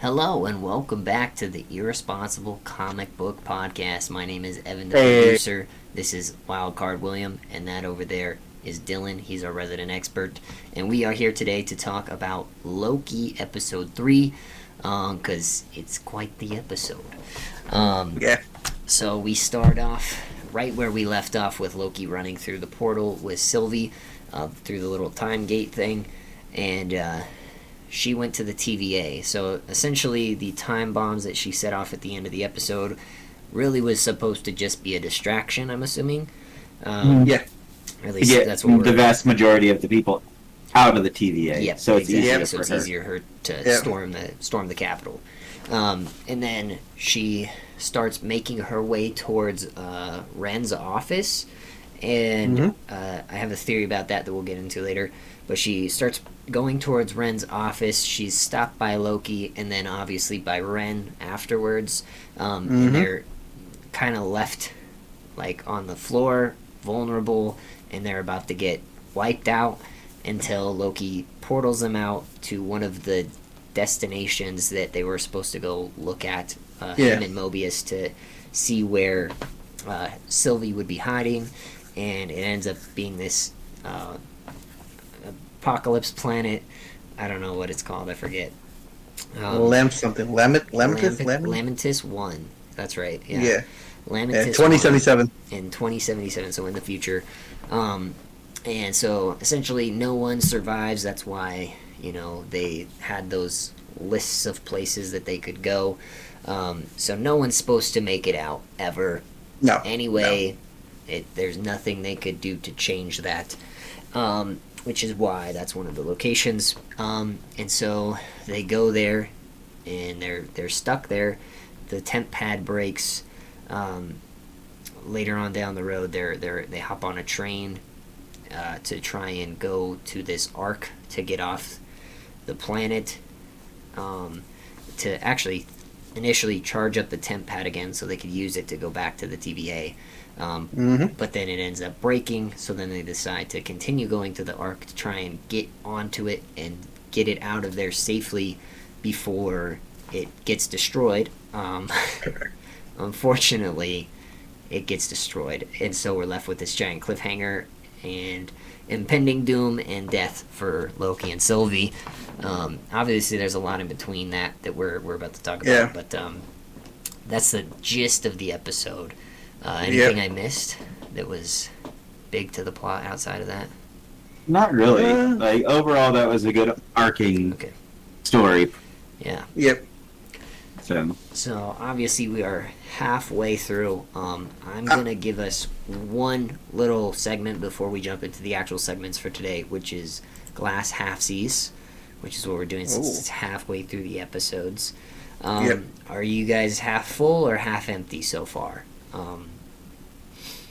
Hello and welcome back to the Irresponsible Comic Book Podcast. My name is Evan, the producer. This is Wildcard William, and that over there is Dylan. He's our resident expert. And we are here today to talk about Loki Episode 3, because it's quite the episode. So we start off right where we left off with Loki running through the portal with Sylvie, through the little time gate thing, and she went to the TVA. So essentially the time bombs that she set off at the end of the episode really was supposed to just be a distraction, I'm assuming. Yeah. At least that's what the vast majority of the people out of the TVA. Yep, so it's exactly. easier So it's easier for her to storm the Capitol. And then she starts making her way towards Ren's office. And I have a theory about that we'll get into later. But she starts going towards Ren's office. She's stopped by Loki and then obviously by Ren afterwards. And they're kind of left like on the floor, vulnerable, and they're about to get wiped out until Loki portals them out to one of the destinations that they were supposed to go look at, him and Mobius, to see where Sylvie would be hiding. And it ends up being this apocalypse planet. I don't know what it's called. I forget. Lamentis 1. That's right. Yeah. Lamentis 2077. In 2077, so in the future. And so essentially no one survives. That's why, they had those lists of places that they could go. So no one's supposed to make it out ever. No. Anyway, there's nothing they could do to change that. Which is why that's one of the locations. And so they go there, and they're stuck there. The temp pad breaks. Later on down the road, they hop on a train to try and go to this arc to get off the planet. To actually initially charge up the temp pad again so they could use it to go back to the TVA. But then it ends up breaking, so then they decide to continue going to the Ark to try and get onto it and get it out of there safely before it gets destroyed. Unfortunately, it gets destroyed, and so we're left with this giant cliffhanger and impending doom and death for Loki and Sylvie. Obviously, there's a lot in between that we're about to talk about, but that's the gist of the episode. Anything I missed that was big to the plot outside of that? Not really. Overall, that was a good arcing story. Yeah. Yep. So obviously we are halfway through. I'm gonna give us one little segment before we jump into the actual segments for today, which is Glass Halfsies, which is what we're doing since it's halfway through the episodes. Are you guys half full or half empty so far?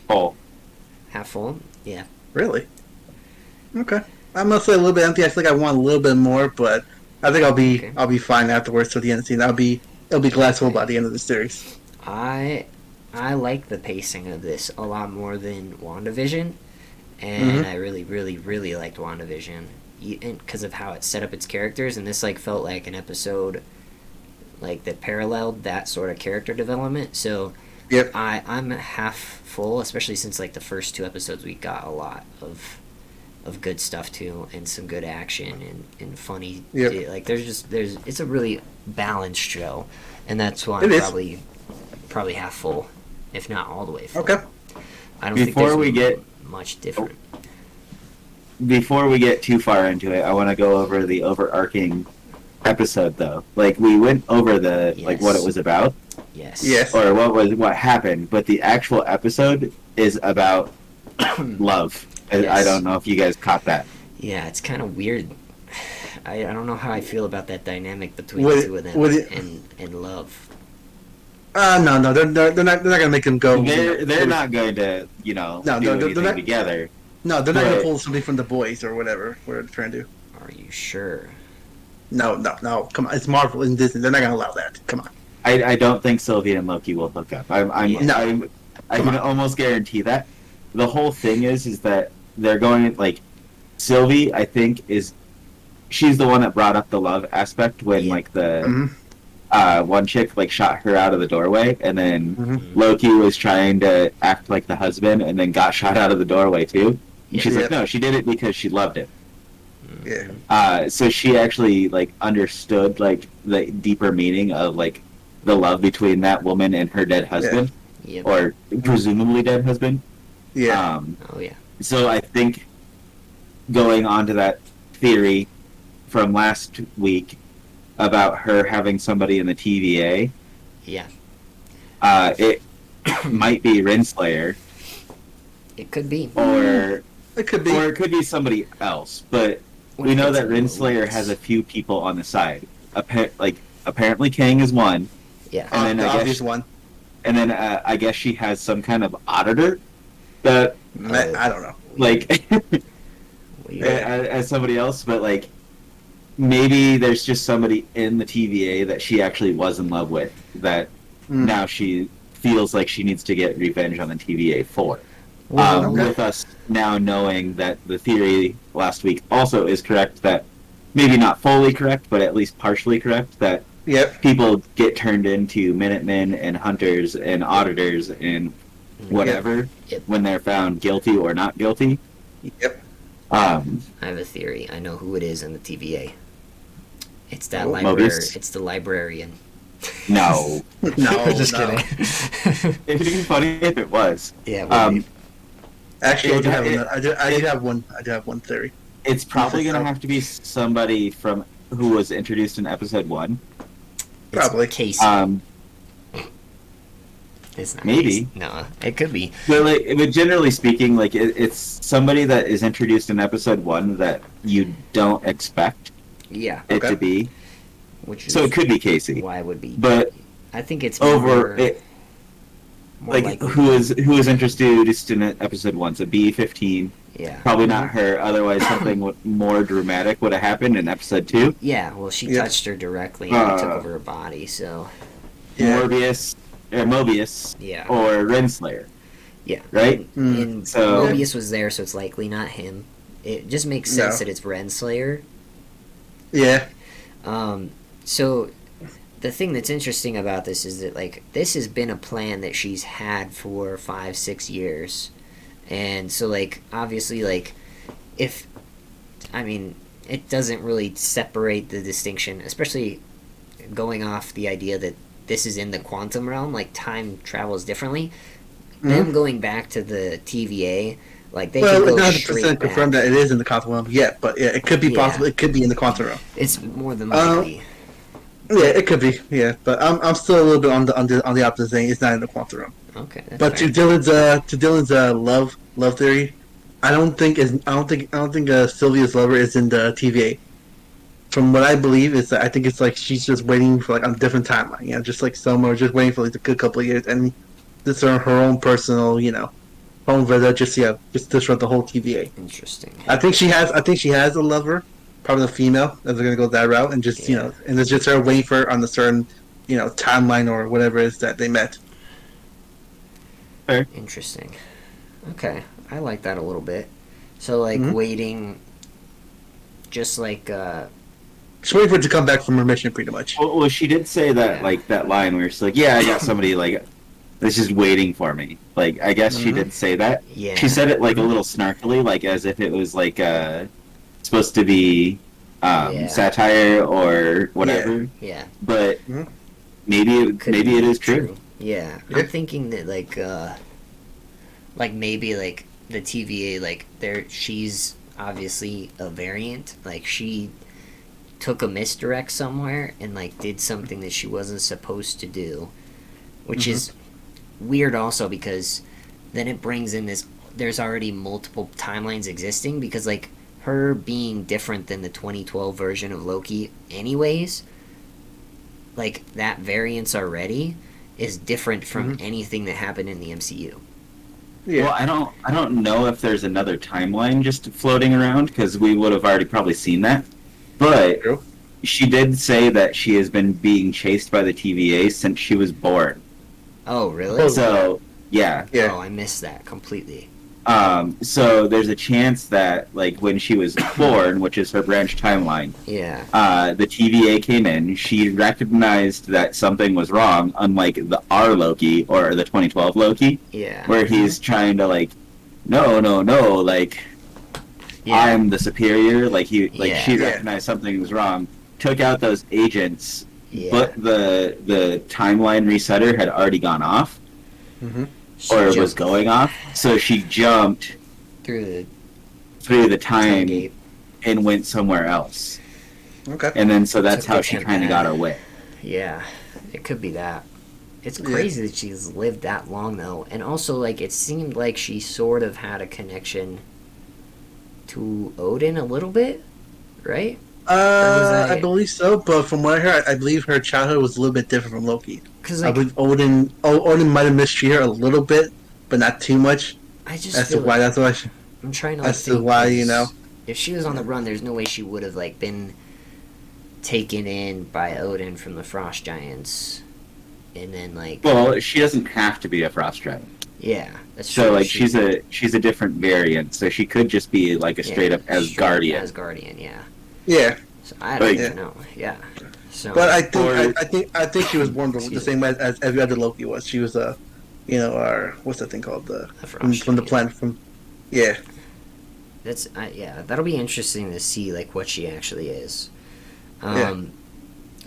Full. Half full? Yeah. Really? Okay. I'm mostly a little bit empty. I think I want a little bit more, but I think I'll be fine afterwards to the end scene. It'll be glass full by the end of the series. I like the pacing of this a lot more than WandaVision, and I really, really, really liked WandaVision because of how it set up its characters, and this felt like an episode that paralleled that sort of character development. So I'm half full, especially since the first two episodes we got a lot of good stuff too, and some good action and funny. It's a really balanced show, and that's why I'm probably half full, if not all the way full. Okay. I don't think there's much different. Before we get too far into it, I want to go over the overarching episode, though. We went over what it was about. Yes. Or what happened, but the actual episode is about love. Yes. I don't know if you guys caught that. Yeah, it's kind of weird. I don't know how I feel about that dynamic between the two of them and love. No, they're not gonna make them go. They're not going to do anything together. No, they're not gonna pull something from the boys or whatever they're trying to do. Are you sure? No, come on, it's Marvel and Disney. They're not gonna allow that. Come on. I don't think Sylvie and Loki will hook up. I can almost guarantee that. The whole thing is that they're going Sylvie, I think, she's the one that brought up the love aspect when one chick like shot her out of the doorway, and then Mm-hmm. Loki was trying to act like the husband, and then got shot out of the doorway too. And she's like, no, she did it because she loved him. Yeah. So she actually like understood like the deeper meaning of like the love between that woman and her dead husband, Yep. or presumably dead husband. Yeah. Oh yeah. So I think going on to that theory from last week about her having somebody in the TVA, Yeah. it might be Renslayer, It could be. or It could be. or it could be somebody else. But When we it know gets that a little Renslayer loose. has a few people on the side. Apparently Kang is one, Yeah. and then the I guess obvious one. and then I guess she has some kind of auditor that I don't know. like Weird. as somebody else, but like maybe there's just somebody in the TVA that she actually was in love with that now she feels like she needs to get revenge on the TVA for. Well, With us now knowing that the theory last week also is correct, that maybe not fully correct, but at least partially correct, that Yep. people get turned into Minutemen and hunters and auditors and whatever Yep. when they're found guilty or not guilty. Yep. I have a theory. I know who it is in the TVA. It's that Oh, librarian. Mobius? It's the librarian. No. No, Just no. kidding. It'd be funny if it was. Yeah. it would be. Actually, I do have It- another, I do have one. I do have one theory. It's probably going to have to be somebody from who was introduced in episode 1. It's Probably. Casey. It's not maybe. Casey. No, it could be. But generally speaking, like it's somebody that is introduced in episode 1 that you don't expect Yeah. it Okay. to be. Which is So it could be Casey. why it would be. But I think it's over more, it, more like likely. who is introduced in episode 1? So B-15. Yeah. Probably not her. Otherwise, something more dramatic would have happened in episode 2. Yeah. Well, she Yeah. touched her directly and took over her body. So Yeah. Mobius, yeah. or Renslayer. Yeah. Right? And So- Mobius was there, so it's likely not him. It just makes sense No. that it's Renslayer. Yeah. So the thing that's interesting about this is that like this has been a plan that she's had for 5-6 years, and so like obviously like if I mean it doesn't really separate the distinction, especially going off the idea that this is in the quantum realm, like time travels differently. Them going back to the TVA, like they Well, could go not straight 100% back. confirmed that it is in the quantum realm yet, but yeah, it could be Yeah. possible. It could be in the quantum realm. It's more than likely. Yeah, it could be. Yeah, but I'm still a little bit on the opposite thing. It's not in the quantum realm. Okay, that's But fair. to Dylan's love theory, I don't think Sylvia's lover is in the TVA. From what I believe is that I think it's like she's just waiting for like on a different timeline. You know, just like somewhere, just waiting for like a good couple of years, and this is her own personal, home visit. Just disrupt the whole TVA. Interesting. I think she has a lover, probably a female, if they're gonna go that route, and just Yeah. and it's just her waiting for her on the certain, timeline or whatever it is that they met. Interesting. Okay, I like that a little bit. So like waiting, just like Just waiting for it to come back from her mission, pretty much. Well, she did say that, Yeah. like, that line where she's like, yeah, I got somebody, like, that's just waiting for me. Like, I guess she did say that. yeah. She said it, like, a little snarkily, like, as if it was, like, supposed to be Yeah. satire or whatever. Yeah. But Mhm. maybe Could maybe be it is true. Yeah. Yeah. I'm thinking that like maybe like the TVA like she's obviously a variant. Like she took a misdirect somewhere and like did something that she wasn't supposed to do, which is weird also because then it brings in this there's already multiple timelines existing because like her being different than the 2012 version of Loki anyways, like that variance already is different from anything that happened in the MCU. Yeah. Well, I don't know if there's another timeline just floating around because we would have already probably seen that. But True. she did say that she has been being chased by the TVA since she was born. Oh, really? So, yeah. Yeah. Oh, I missed that completely. So there's a chance that, like, when she was born, which is her branch timeline, the TVA came in. She recognized that something was wrong, unlike the R Loki or the 2012 Loki, where he's trying to like, no, like, I'm the superior. Like she recognized something was wrong, took out those agents, but the timeline resetter had already gone off. Or was going off, so she jumped through the time and went somewhere else. Okay. And then so that's how she kind of got her way. Yeah, it could be that. It's crazy that she's lived that long, though. And also, like, it seemed like she sort of had a connection to Odin a little bit, right? I believe so, but from what I heard, I believe her childhood was a little bit different from Loki. Because, like, I believe Odin might have mistreated her a little bit, but not too much. I just as to why like, that's why I'm trying to. As to why, you know, if she was on the run, there's no way she would have like been taken in by Odin from the Frost Giants, and then like. Well, she doesn't have to be a Frost Giant. Yeah, that's so true. like she's a different variant, so she could just be like a straight up Asgardian. Asgardian, yeah. Yeah. So I don't even know. Yeah. So, but I think she was born the same way as every other Loki was. She was our what's that thing called from the planet from. Yeah. That's that'll be interesting to see like what she actually is.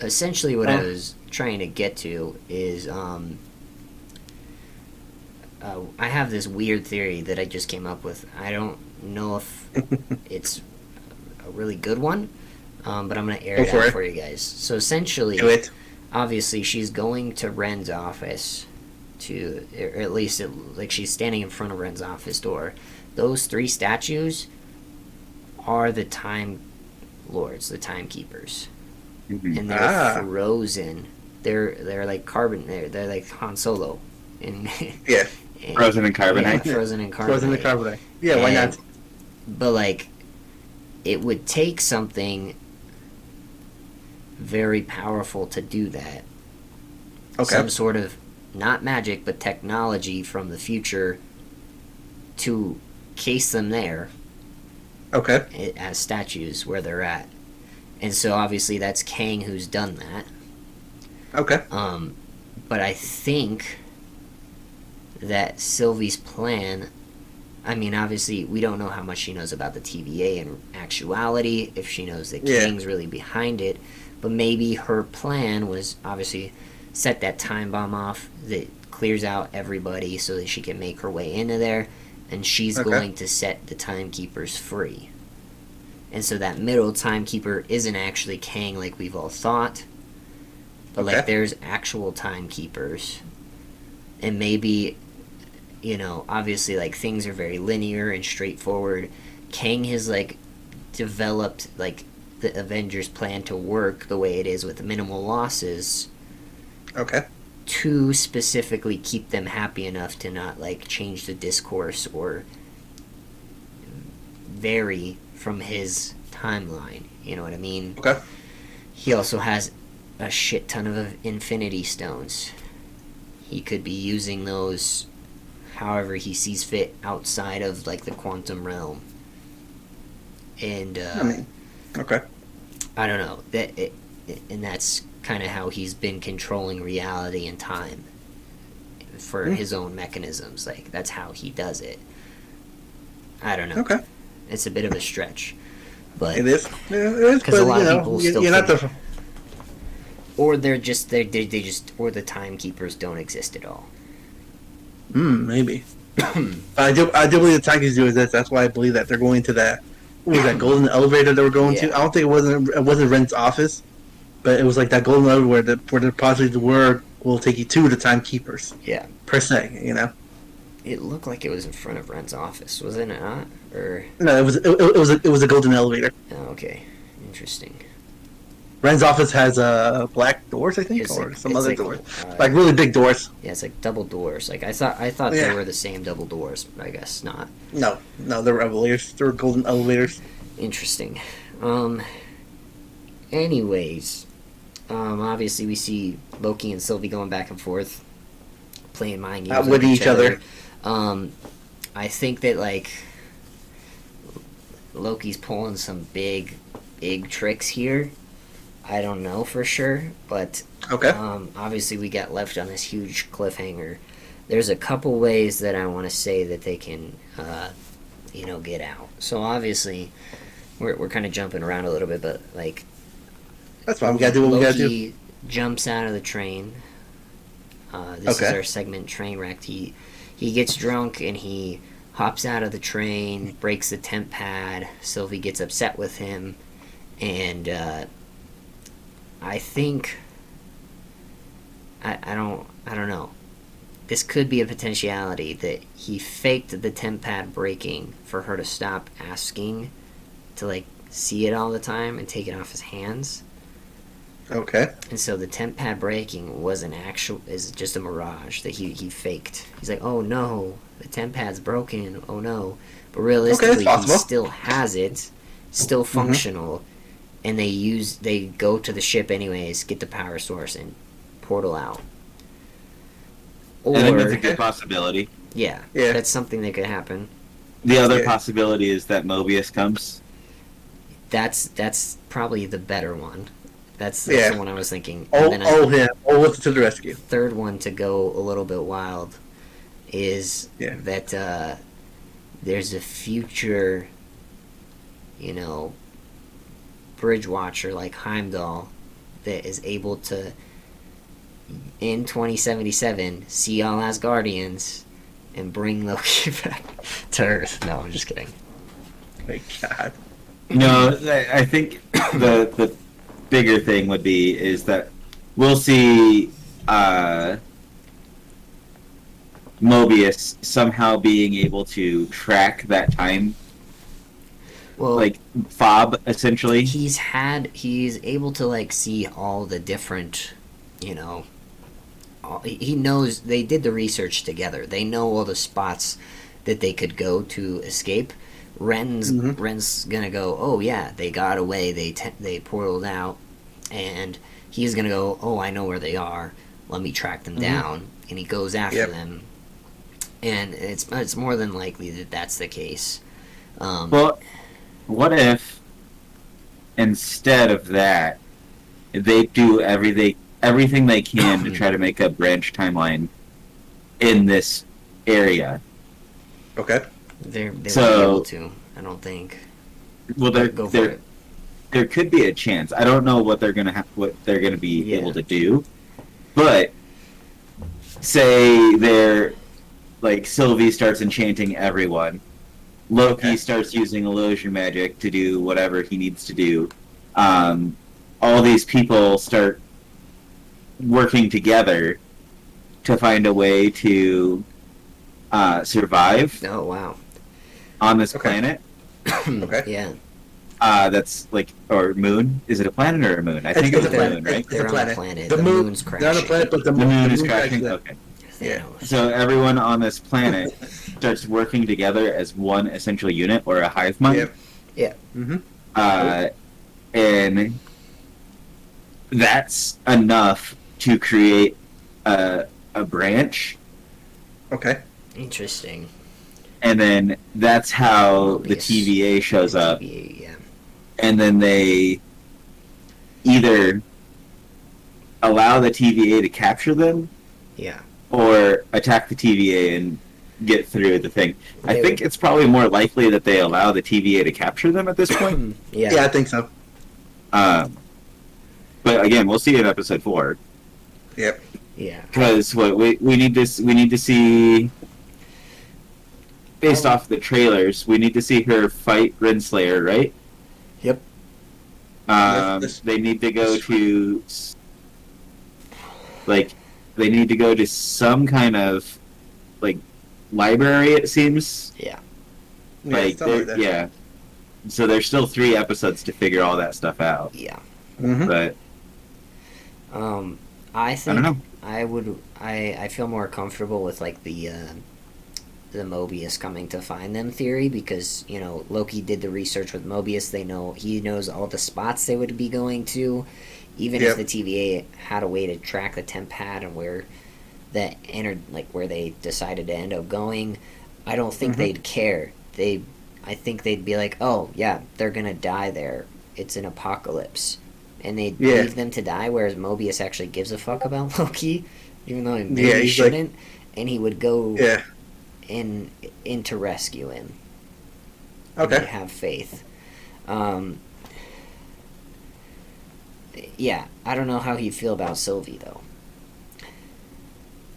Essentially, what I was trying to get to is I have this weird theory that I just came up with. I don't know if it's a really good one, but I'm going to air it out for you guys. So essentially, obviously, she's going to Ren's office to, or at least like she's standing in front of Ren's office door. Those 3 statues are the Time Lords, the Timekeepers, and they're frozen. They're like carbon. They're like Han Solo, and frozen in carbonite. Yeah, frozen in carbonite. Frozen in carbonite. Yeah, why not? But like, it would take something very powerful to do that. Okay. Some sort of not magic, but technology from the future to case them there. Okay. As statues where they're at. And so obviously that's Kang who's done that. Okay. But I think that Sylvie's plan, I mean, obviously we don't know how much she knows about the TVA in actuality, if she knows that Kang's really behind it, but maybe her plan was obviously set that time bomb off that clears out everybody so that she can make her way into there, and she's going to set the timekeepers free. And so that middle timekeeper isn't actually Kang like we've all thought, but like there's actual timekeepers. And maybe, you know, obviously like things are very linear and straightforward. Kang has like developed like the Avengers plan to work the way it is with minimal losses. Okay. To specifically keep them happy enough to not like change the discourse or vary from his timeline. You know what I mean? Okay. He also has a shit ton of Infinity Stones. He could be using those however he sees fit outside of like the quantum realm. And I don't know and that's kind of how he's been controlling reality and time for his own mechanisms. Like that's how he does it. I don't know. Okay. It's a bit of a stretch, but it is. Yeah, it is. Because a lot of people still think, not or they're just they just or the timekeepers don't exist at all. Maybe. I do believe the timekeepers do exist. That's why I believe that they're going to that. What was that golden elevator they were going to? I don't think it wasn't Ren's office, but it was like that golden elevator where the possibly the word will take you to the timekeepers. Yeah. Per se, you know. It looked like it was in front of Ren's office, was it not? Or no, it was a golden elevator. Oh, okay, interesting. Ren's office has black doors, I think, or some other doors, like really big doors. Yeah, it's like double doors. Like I thought they were the same double doors, but I guess not. No, they're elevators. They're golden elevators. Interesting. Anyways, obviously we see Loki and Sylvie going back and forth, playing mind games with each other. I think that like Loki's pulling some big tricks here. I don't know for sure, but Okay. obviously we got left on this huge cliffhanger. There's a couple ways that I want to say that they can, get out. So obviously, we're kind of jumping around a little bit, but like That's fine. We gotta do what we gotta do. Loki jumps out of the train. This is Okay. our segment, train wrecked. He gets drunk and he hops out of the train, breaks the temp pad. Sylvie gets upset with him, and I think I don't know. This could be a potentiality that he faked the temp pad breaking for her to stop asking to like see it all the time and take it off his hands. Okay. And so the temp pad breaking is just a mirage that he faked. He's like, oh no, the temp pad's broken. Oh no, but realistically, he still has it, still functional, and they go to the ship anyways, get the power source, and portal out. Or, I think that's a good possibility. Yeah, Yeah. that's something that could happen. The other possibility is that Mobius comes. That's probably the better one. That's the one I was thinking. Him. To the rescue. Third one to go a little bit wild is that there's a future, bridge watcher like Heimdall that is able to, in 2077, see all Asgardians and bring Loki back to Earth. No, I'm just kidding. My God. No, I think the bigger thing would be is that we'll see Mobius somehow being able to track that time, like fob essentially. He's able to like see all the different, he knows. They did the research together. They know all the spots that they could go to escape. Ren's gonna go, oh yeah, they got away, they portaled out, and he's gonna go, oh, I know where they are, let me track them down, and he goes after them, and it's more than likely that that's the case. Well, what if instead of that, they do everything they can to try to make a branch timeline in this area? Okay. They won't be able to, I don't think. Well, there could be a chance. I don't know what they're gonna be able to do, but say they're like Sylvie starts enchanting everyone, Loki starts using illusion magic to do whatever he needs to do. All these people start working together to find a way to survive. Oh wow. On this planet. Yeah. That's like, or moon. Is it a planet or a moon? I think it's a moon, right? They're on a planet. The moon's crashing. They're on a planet, but the moon is crashing. Okay. Yeah. So everyone on this planet starts working together as one essential unit or a hive mind. Yeah. And that's enough to create a branch. Okay. Interesting. And then that's how the TVA shows up. TVA, yeah. And then they either allow the TVA to capture them, or attack the TVA and get through the thing. I think it's probably more likely that they allow the TVA to capture them at this point. Yeah, I think so. But again, we'll see in episode 4. Yep. Yeah. Because we need to see. Based off the trailers, we need to see her fight Renslayer, right? Yep. They need to go to, they need to go to some kind of, library, it seems. Yeah. Yeah. So there's still 3 episodes to figure all that stuff out. Yeah. But. I think I don't know. I feel more comfortable with, the Mobius coming to find them theory, because Loki did the research with Mobius. He knows all the spots they would be going to, even if the TVA had a way to track the temp pad and where that entered, where they decided to end up going. I don't think they'd care. I think they'd be like, oh yeah, they're gonna die there. It's an apocalypse, and they'd leave them to die. Whereas Mobius actually gives a fuck about Loki, even though he maybe shouldn't, and he would go in to rescue him. Okay. Have faith. Yeah, I don't know how you feel about Sylvie though.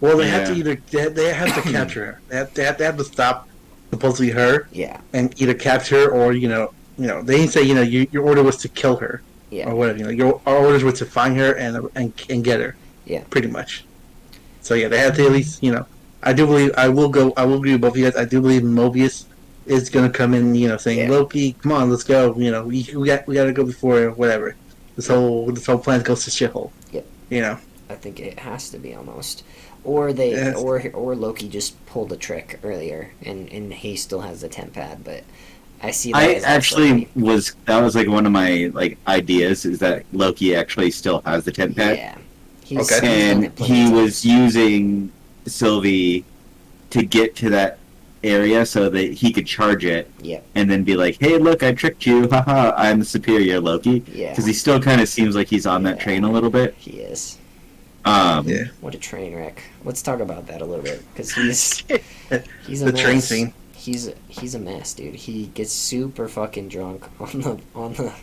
Well, they have to either they have to capture her. They have to stop supposedly her. Yeah. And either capture her or they didn't say your order was to kill her. Yeah. Or whatever. Our orders were to find her and get her. Yeah. Pretty much. So yeah, they have to at least I do believe I will agree with both of you guys. I do believe Mobius is gonna come in saying Loki, come on, let's go. We got to go before whatever. This whole plan goes to shithole. Yep. I think it has to be almost. Or they or Loki just pulled a trick earlier and he still has the temp pad, but I see that that was like one of my like ideas is that Loki actually still has the temp pad. Yeah. And he was using Sylvie to get to that area so that he could charge it and then be like, hey, look, I tricked you, haha, I'm the superior Loki. Because he still kind of seems like he's on that train a little bit. He is. Yeah. What a train wreck. Let's talk about that a little bit, because he's a the mess. Train scene. He's a mess, dude. He gets super fucking drunk on the train.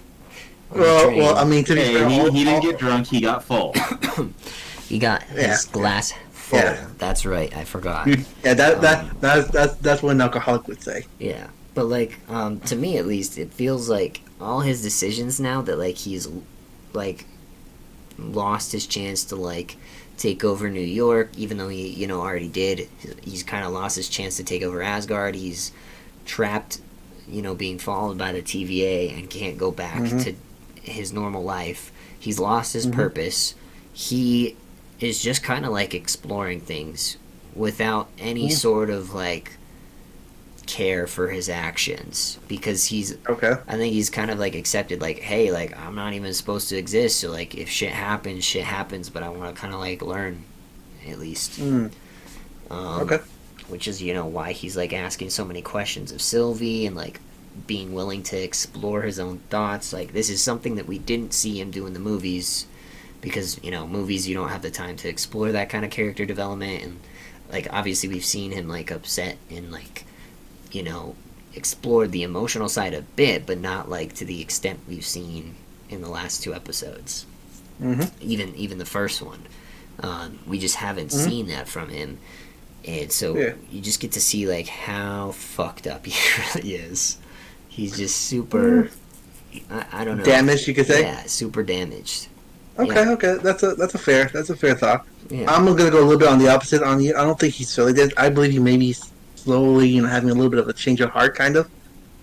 Well, I mean, to be fair, he didn't get drunk, he got full. He got his glass full. Yeah. That's right, I forgot. Yeah, that's what an alcoholic would say. Yeah. But like, to me at least, it feels like all his decisions now that like he's like lost his chance to like take over New York, even though he already did. He's kind of lost his chance to take over Asgard. He's trapped, being followed by the TVA and can't go back to his normal life. He's lost his purpose. He is just kind of like exploring things without any sort of like care for his actions, because I think he's kind of like accepted like, hey, like I'm not even supposed to exist, so like if shit happens, but I want to kind of like learn at least. Which is why he's like asking so many questions of Sylvie and like being willing to explore his own thoughts. Like this is something that we didn't see him do in the movies, because movies, you don't have the time to explore that kind of character development, and like obviously we've seen him like upset and like explored the emotional side a bit, but not like to the extent we've seen in the last 2 episodes. Even the first one, we just haven't seen that from him, and so you just get to see like how fucked up he really is. He's just super I don't know, damaged, you could say. Yeah, super damaged. Okay, that's a fair thought. I'm gonna go a little bit on the opposite. I don't think he's really dead. I believe he maybe slowly, having a little bit of a change of heart, kind of.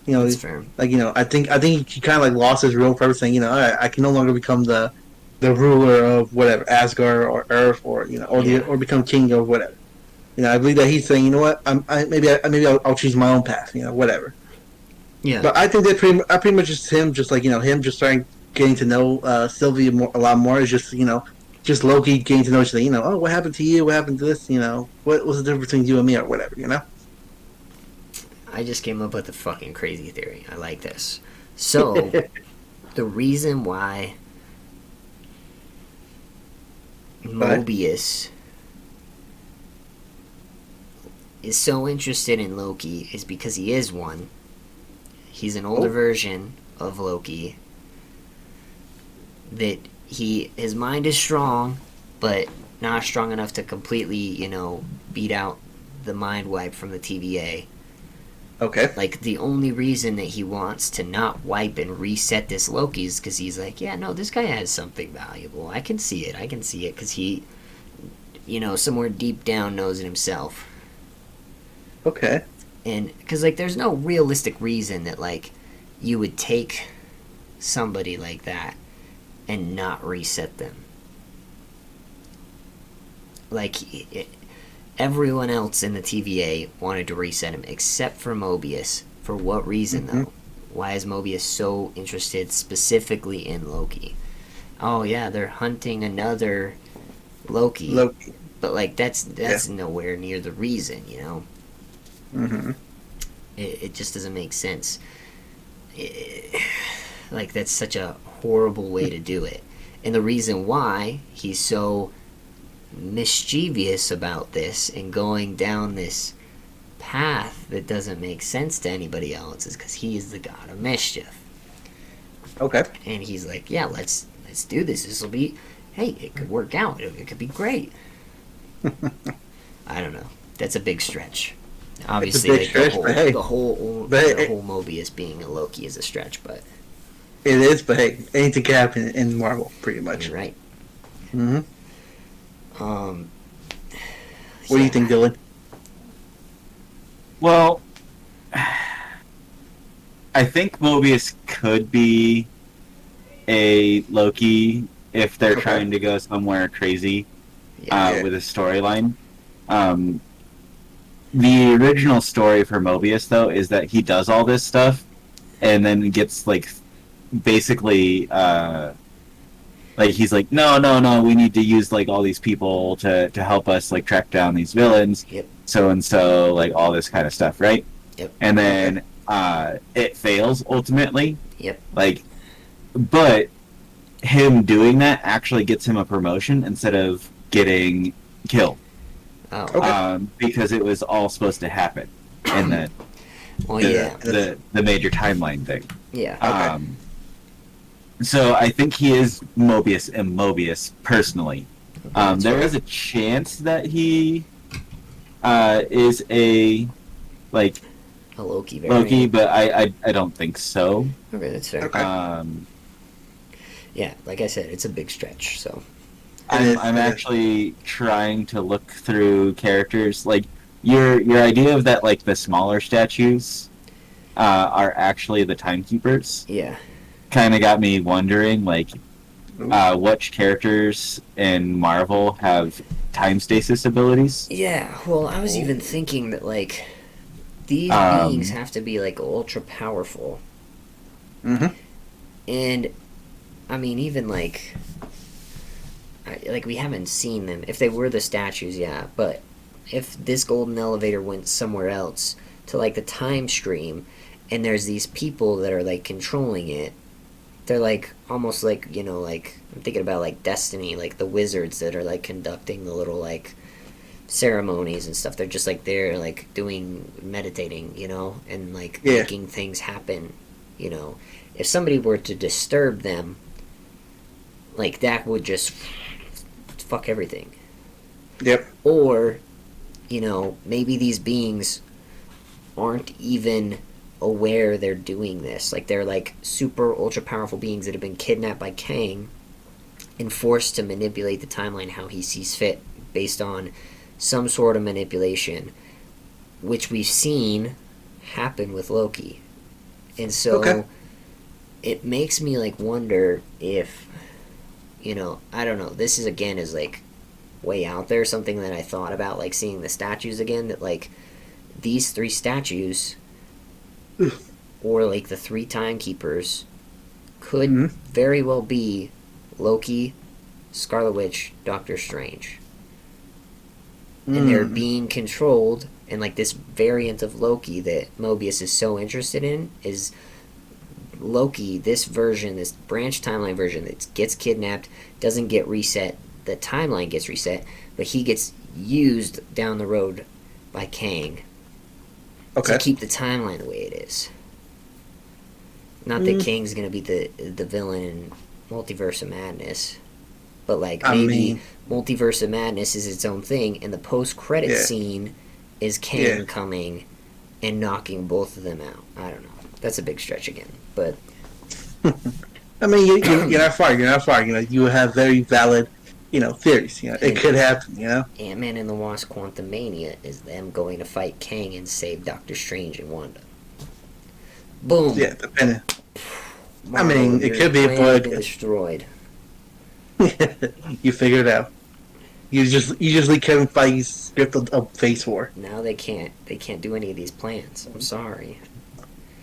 That's fair. Like, I think he kind of like lost his real purpose, saying, all right, I can no longer become the ruler of whatever, Asgard or Earth, or or become king of whatever. I believe that he's saying, you know what, maybe I'll choose my own path, whatever. Yeah. But I think that pretty much just him, just like him, just starting getting to know Sylvie a lot more is just just Loki getting to know each other. Oh, what happened to you? What happened to this? What was the difference between you and me, or whatever? I just came up with a fucking crazy theory. I like this. So, the reason why Mobius is so interested in Loki is because he is one. He's an older version of Loki. That his mind is strong, but not strong enough to completely, beat out the mind wipe from the TVA. Okay. Like, the only reason that he wants to not wipe and reset this Loki is because he's like, yeah, no, this guy has something valuable. I can see it, because he, somewhere deep down knows it himself. Okay. And, because, like, there's no realistic reason that, like, you would take somebody like that and not reset them. Like, everyone else in the TVA wanted to reset him, except for Mobius. For what reason, though? Why is Mobius so interested specifically in Loki? Oh, yeah, they're hunting another Loki. But, like, that's nowhere near the reason, Mm-hmm. It just doesn't make sense. Like, that's such a horrible way to do it. And the reason why he's so mischievous about this and going down this path that doesn't make sense to anybody else is because he is the god of mischief. Okay. And he's like, yeah, let's do this. This will be, hey, it could work out. It could be great. I don't know. That's a big stretch. Obviously, big stretch, but hey. the whole Mobius being a Loki is a stretch, but it is. But hey, anything can happen in Marvel, pretty much. you're right. Mm-hmm. What do you think, Dylan? Well, I think Mobius could be a Loki if they're trying to go somewhere crazy with a storyline. The original story for Mobius, though, is that he does all this stuff and then gets, like, basically, like, he's like, no, we need to use, like, all these people to help us, like, track down these villains. Yep. So-and-so, like, all this kind of stuff, right? Yep. And then it fails, ultimately. Yep. Like, but him doing that actually gets him a promotion instead of getting killed. Oh. Okay. Because it was all supposed to happen. And then Well, yeah. the major timeline thing. Yeah. Okay. So I think he is Mobius personally. That's There right. is a chance that he is a like A Loki variant. Loki, but I don't think so. Okay, that's fair. Okay. Yeah, like I said, it's a big stretch, so. I'm actually trying to look through characters. Like your idea of that, like the smaller statues are actually the timekeepers. Yeah. Kind of got me wondering, like, which characters in Marvel have time stasis abilities. Yeah, well, I was even thinking that, like, these beings have to be, like, ultra powerful. Mm-hmm. And, I mean, even, like, we haven't seen them. If they were the statues, yeah, but if this golden elevator went somewhere else to, like, the time stream, and there's these people that are, like, controlling it, they're, like, almost like, you know, like, I'm thinking about, like, Destiny, like, the wizards that are, like, conducting the little, like, ceremonies and stuff. They're just, like, they're, like, meditating, you know, and, like, making things happen, you know. If somebody were to disturb them, like, that would just fuck everything. Yep. Or, you know, maybe these beings aren't even aware they're doing this. Like, they're, like, super ultra powerful beings that have been kidnapped by Kang and forced to manipulate the timeline how he sees fit based on some sort of manipulation, which we've seen happen with Loki. And so it makes me, like, wonder if, you know, I don't know, this is, again, is, like, way out there, something that I thought about, like, seeing the statues again, that, like, these three statues or, like, the three timekeepers could very well be Loki, Scarlet Witch, Doctor Strange. And they're being controlled, and, like, this variant of Loki that Mobius is so interested in is Loki, this version, this branch timeline version that gets kidnapped, doesn't get reset, the timeline gets reset, but he gets used down the road by Kang to keep the timeline the way it is. Not that Kang's gonna be the villain in Multiverse of Madness, but, like, maybe Multiverse of Madness is its own thing, and the post-credit scene is Kang coming and knocking both of them out. I don't know. That's a big stretch again, but I mean, you're not far. You're not far. You know, you have very valid, you know, theories. You know, it could happen. You know, Ant-Man and the Wasp: Quantumania is them going to fight Kang and save Doctor Strange and Wanda. Boom. Yeah, depending. Marvel, I mean, it could be, but destroyed. You figure it out. You just leak Kevin Feige's script of Phase 4. Now they can't do any of these plans. I'm sorry.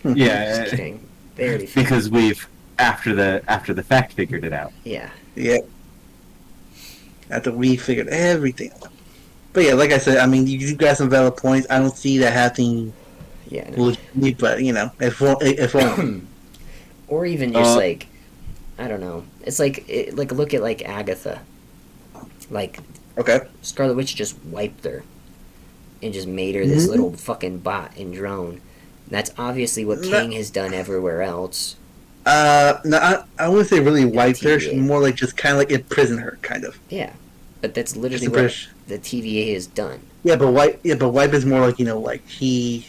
Yeah, Just kidding. They already figured. because we've after the fact figured it out. Yeah. Yeah. After we figured everything out. But yeah, like I said, I mean, you got some valid points. I don't see that happening Yeah. No. legitimately, but if only. Or even just like, I don't know. It's like look at like Agatha. Like, Okay. Scarlet Witch just wiped her and just made her this little fucking bot and drone. That's obviously what King has done everywhere else. No, I wouldn't say really wiped her. TVA. More like just kind of like imprisoned her, kind of. Yeah, but that's literally Just what British. the TVA has done. Yeah, but wipe is more like like she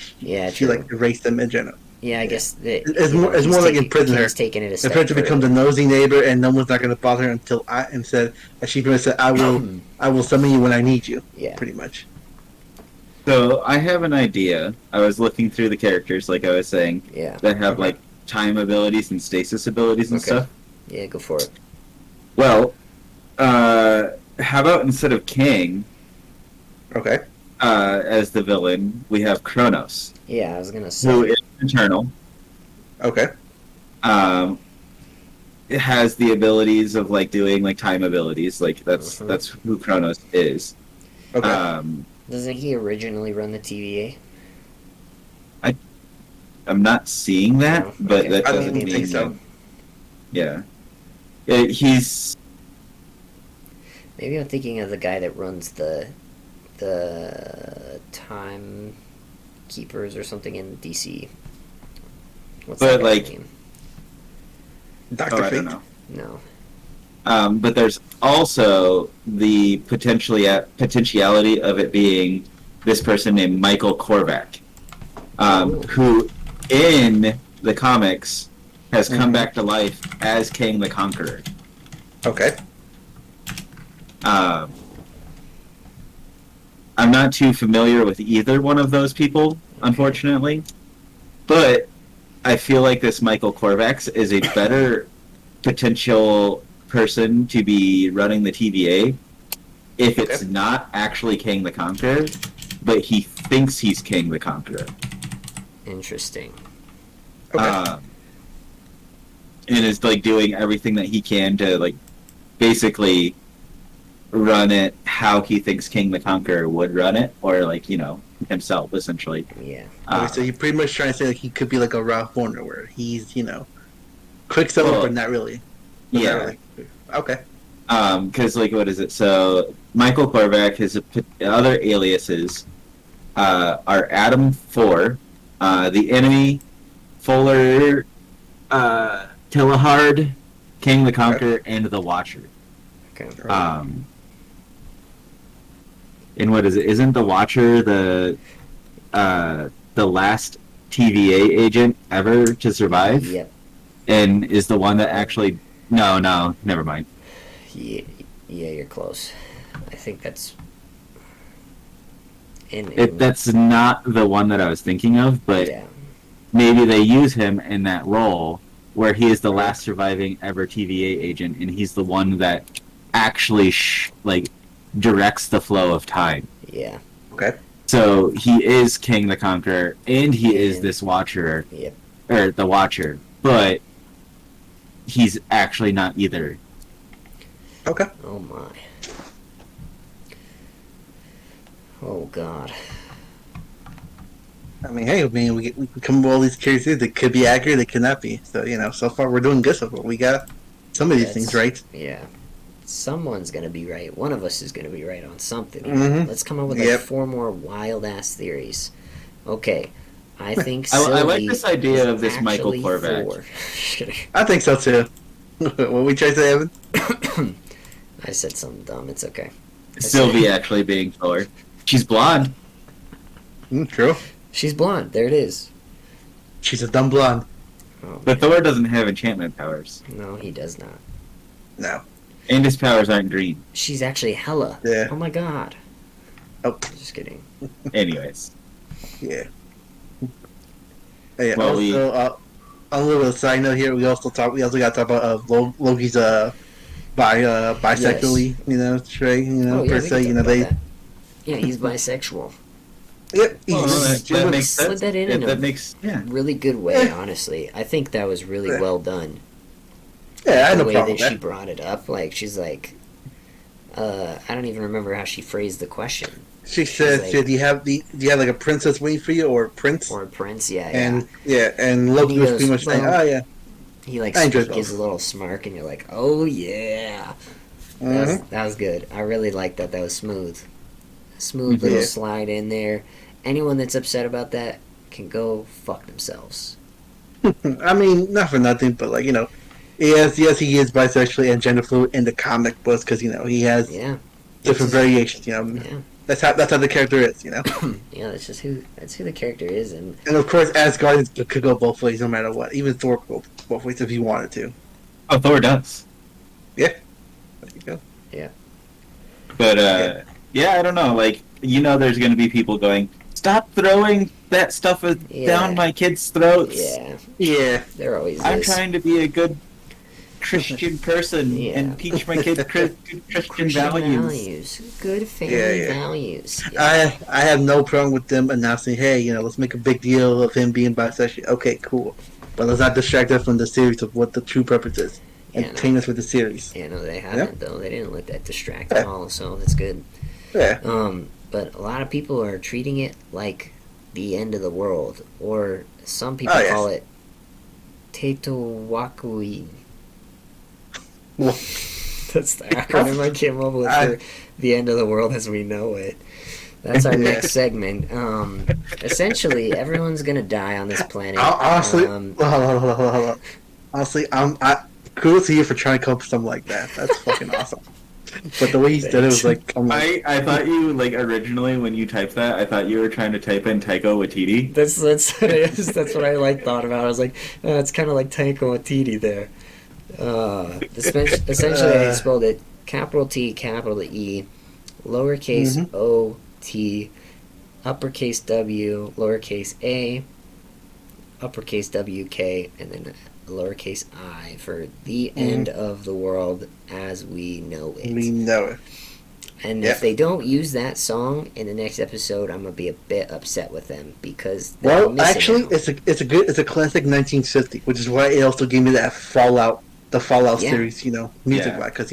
True. like erased them in general. Yeah, I guess that It's more like imprison her. King's taking it a step For her to become the further. nosy neighbor, and no one's not going to bother her until she pretty much said, I will summon you when I need you. Yeah. Pretty much. So I have an idea. I was looking through the characters, like I was saying, Yeah. that have Okay. like time abilities and stasis abilities and Okay. stuff. Yeah, go for it. Well, how about instead of King Okay. as the villain, we have Kronos, Yeah, I was gonna who say. is eternal. Okay. It has the abilities of like doing like time abilities. Like Mhm. that's who Kronos is. Okay. Doesn't he originally run the TVA? I'm not seeing that, No, but okay. that I doesn't don't mean think so. that. Yeah. He's Maybe I'm thinking of the guy that runs the time keepers or something in DC. What's But, that guy's like- name? Dr. I Fate. don't know. No. But there's also the potentiality of it being this person named Michael Korvac, who in the comics has come back to life as King the Conqueror. Okay. I'm not too familiar with either one of those people, unfortunately, but I feel like this Michael Korvac is a better potential person to be running the TVA if it's not actually King the Conqueror, but he thinks he's King the Conqueror. Interesting. Okay. And is like doing everything that he can to like basically run it how he thinks King the Conqueror would run it, or like himself essentially. Yeah. Okay, so you're pretty much trying to say like he could be like a Ralph Warner, where he's Quicksilver, Well, but not really. Yeah. Okay. Because like what is it? So Michael Korvac, his other aliases are Adam 4, the Enemy, Fuller, Tillahard, King the Conqueror, and the Watcher. Okay. And what is it? Isn't the Watcher the last TVA agent ever to survive? Yep. And is the one that actually... No, never mind. Yeah, you're close. I think that's. That's not the one that I was thinking of, but yeah. maybe they use him in that role where he is the last surviving ever TVA agent, and he's the one that actually directs the flow of time. Yeah. Okay. So he is King the Conqueror, and he is this Watcher, Yep. or the Watcher, but he's actually not either. Okay. Oh my. Oh god. I mean, hey, we can come up with all these characters that could be accurate, they could not be. So so far we're doing good so far. We got some of these things right. Yeah. Someone's gonna be right. One of us is gonna be right on something. Mhm. Let's come up with like 4 more wild ass theories. Okay. I think I like Sylvie this idea is of this Michael actually Korvac. 4. I think so too. What we try to say, Evan? I said something dumb. It's okay. Sylvie actually being Thor. She's blonde. True. She's blonde. There it is. She's a dumb blonde. Oh, But Thor doesn't have enchantment powers. no, he does not. No. And his powers aren't green. She's actually Hella. Yeah. Oh my god. Oh. Just kidding. Anyways. Yeah. Hey, Well, also, on a little bit of side note here, we also got to talk about Loki's bisexually, trait, Oh, yeah, per we se, can talk about they. that. Yeah, he's bisexual. Yep. Oh, he's- that makes slid sense. that in That a makes really good way, honestly. I think that was really Yeah. well done. yeah, I had The no way problem that with she that. brought it up, like she's like, I don't even remember how she phrased the question. She says, like, "Do you have like a princess waiting for you or a prince?" Or a prince, yeah, And Loki he was goes, pretty much saying, well, "Oh yeah." He like I enjoyed gives both. a little smirk, and you're like, oh yeah, Mm-hmm. that was good. I really liked that. That was smooth little Yeah. slide in there. Anyone that's upset about that can go fuck themselves. I mean, not for nothing, but like yes, he is bisexual and gender fluid in the comic books because he has Yeah, different variations. yeah, That's how the character is. yeah. That's who the character is, and And of course, Asgard could go both ways, no matter what. Even Thor could go both ways if he wanted to. Oh, Thor does. Yeah, there you go. yeah, But Yeah. yeah, I don't know. Like there's going to be people going, "Stop throwing that stuff down my kids' throats." yeah. Yeah. There always I'm is. trying to be a good Christian person Yeah. and teach my kids good Christian values. Good family Yeah. values. Yeah. I have no problem with them announcing, hey, let's make a big deal of him being bisexual. Okay, cool. But let's not distract us from the series of what the true purpose is. Entertain us with the series. Yeah, no, they haven't though. They didn't let that distract Yeah. at all, so that's good. Yeah. But a lot of people are treating it like the end of the world, or some people Oh, yes. call it TEotWaWKi. Well, That's the acronym I came up with for the end of the world as we know it. That's our next segment. Essentially, everyone's gonna die on this planet. honestly, hold on. Honestly, kudos to you for trying to come up with something like that. That's fucking awesome. But the way he said it was like, I'm like, I thought you originally when you typed that, I thought you were trying to type in Taika Waititi. That's what it is. That's what I thought about. I was like, it's kind of like Taika Waititi there. Essentially, I spelled it capital T, capital E, lowercase O T, uppercase W, lowercase A, uppercase W K, and then lowercase I for the end of the world as we know it. we know it. And if they don't use that song in the next episode, I'm gonna be a bit upset with them because Actually, it's a classic 1950, which is why it also gave me that Fallout series, music wise, because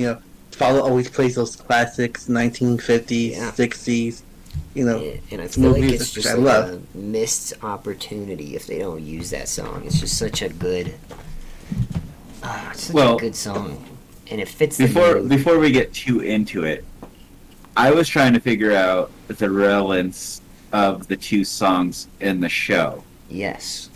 Fallout always plays those classics, 1950s, 60s, and I feel like music, it's just which I like love. a missed opportunity if they don't use that song. It's just such a good, a good song, and it fits the mood. Before we get too into it, I was trying to figure out the relevance of the two songs in the show. Yes.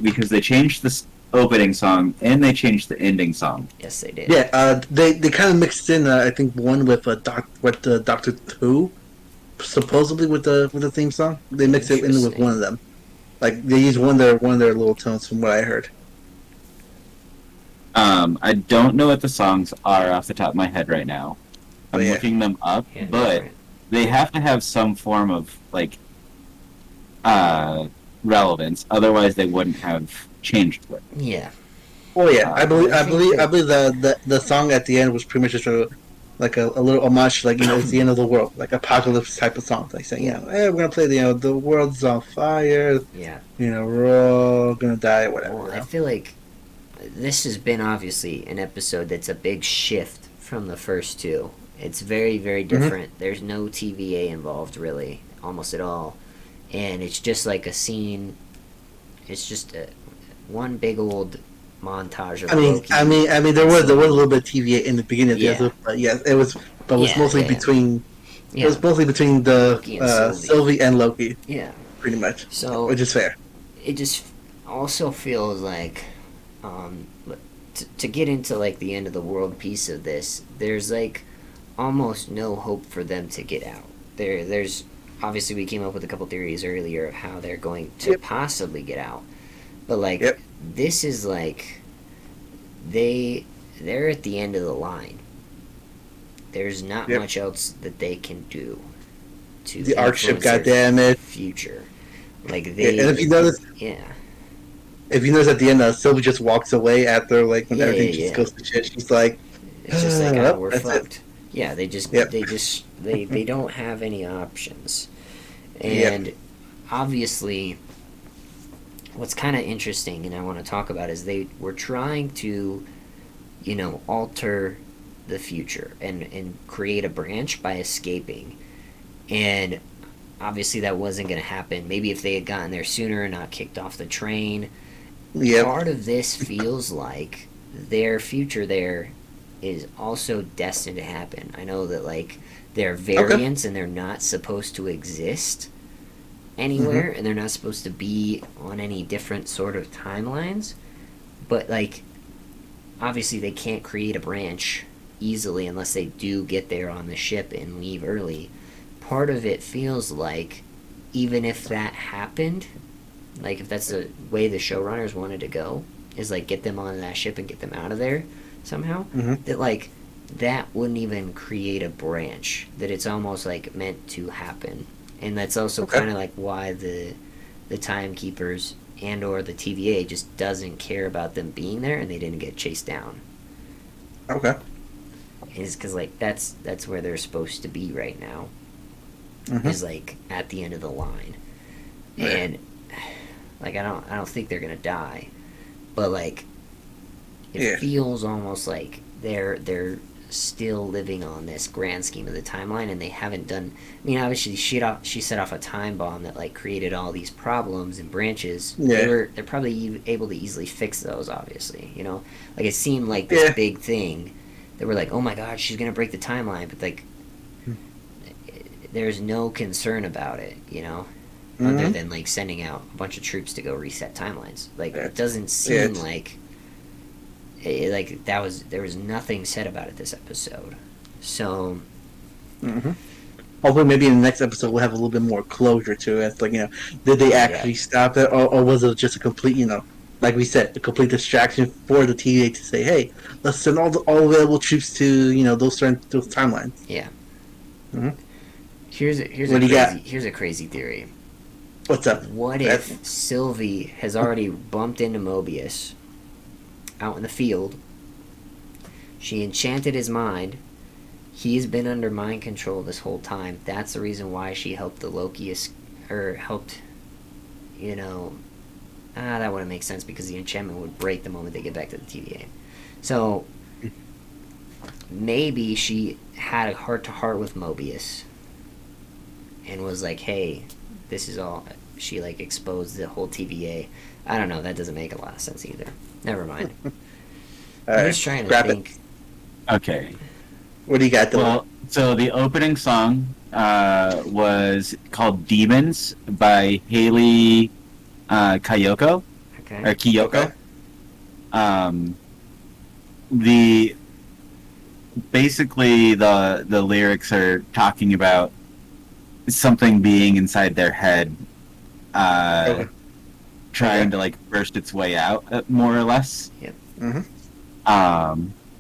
Because they changed the opening song and they changed the ending song. Yes, they did. Yeah, they kind of mixed in. I think one with Doctor Who, supposedly with the theme song. They mixed it in with one of them. Like they used one of their little tones from what I heard. I don't know what the songs are off the top of my head right now. I'm looking them up, but they have to have some form of relevance. Otherwise, they wouldn't have changed it. Yeah. Oh yeah, I believe the song at the end was pretty much just a little homage, it's the end of the world, like apocalypse type of song, like saying, hey, we're gonna play the world's on fire. Yeah. We're all gonna die, or whatever. Well, I feel like this has been obviously an episode that's a big shift from the first two. It's very, very different. There's no TVA involved, really, almost at all. And it's just like a scene. It's just one big old montage of Loki. I mean, there was a little bit of TVA in the beginning of the episode, but yes, it was mostly between. It was mostly between the Sylvie and Loki. Yeah, pretty much. So, which is fair. It just also feels like, to get into the end of the world piece of this, there's almost no hope for them to get out. There's obviously we came up with a couple theories earlier of how they're going to possibly get out, but this is they're at the end of the line. There's not much else that they can do to the arc ship, goddammit, future. And if you notice, if you notice at the end, Sylvie just walks away after when everything just goes to shit. She's like, it's just we're fucked. Yeah, they don't have any options. And obviously, what's kind of interesting and I want to talk about is they were trying to, alter the future and create a branch by escaping. And obviously that wasn't going to happen. Maybe if they had gotten there sooner and not kicked off the train. Yeah. Part of this feels like their future there is also destined to happen. I know that like they're variants and they're not supposed to exist anywhere and they're not supposed to be on any different sort of timelines, but like obviously they can't create a branch easily unless they do get there on the ship and leave early. Part of it feels like even if that happened, like if that's the way the showrunners wanted to go, is like get them on that ship and get them out of there somehow, that like that wouldn't even create a branch, that it's almost like meant to happen. And that's also kind of like why the timekeepers and or the TVA just doesn't care about them being there and they didn't get chased down. Okay. Is because like that's where they're supposed to be right now, is like at the end of the line. And like I don't think they're gonna die, but like it feels almost like they're still living on this grand scheme of the timeline, and they haven't done. I mean, obviously she set off a time bomb that like created all these problems and branches. They're probably able to easily fix those. Obviously, you know, like it seemed like this big thing that we're like, oh my god, she's gonna break the timeline, but like there's no concern about it, you know. Other than like sending out a bunch of troops to go reset timelines. Like it doesn't seem like like there was nothing said about it this episode. So hopefully maybe in the next episode we'll have a little bit more closure to it. Like, you know, did they actually stop it, or was it just a complete, you know, like we said, a complete distraction for the TVA to say, hey, let's send all available troops to, you know, those timelines. Yeah. Here's a crazy theory. What's up? What if Sylvie has already bumped into Mobius out in the field? She enchanted his mind. He's been under mind control this whole time. That's the reason why she helped the Loki, or helped, you know, that wouldn't make sense because the enchantment would break the moment they get back to the TVA. So maybe she had a heart-to-heart with Mobius and was like, hey, this is all. She like exposed the whole TVA. I don't know. That doesn't make a lot of sense either. Never mind. I'm just trying to think. Okay. What do you got? Well, so the opening song was called "Demons" by Haley Kiyoko. Okay. Or Kiyoko. Okay. Basically the lyrics are talking about something being inside their head, trying to like burst its way out, more or less. Yep.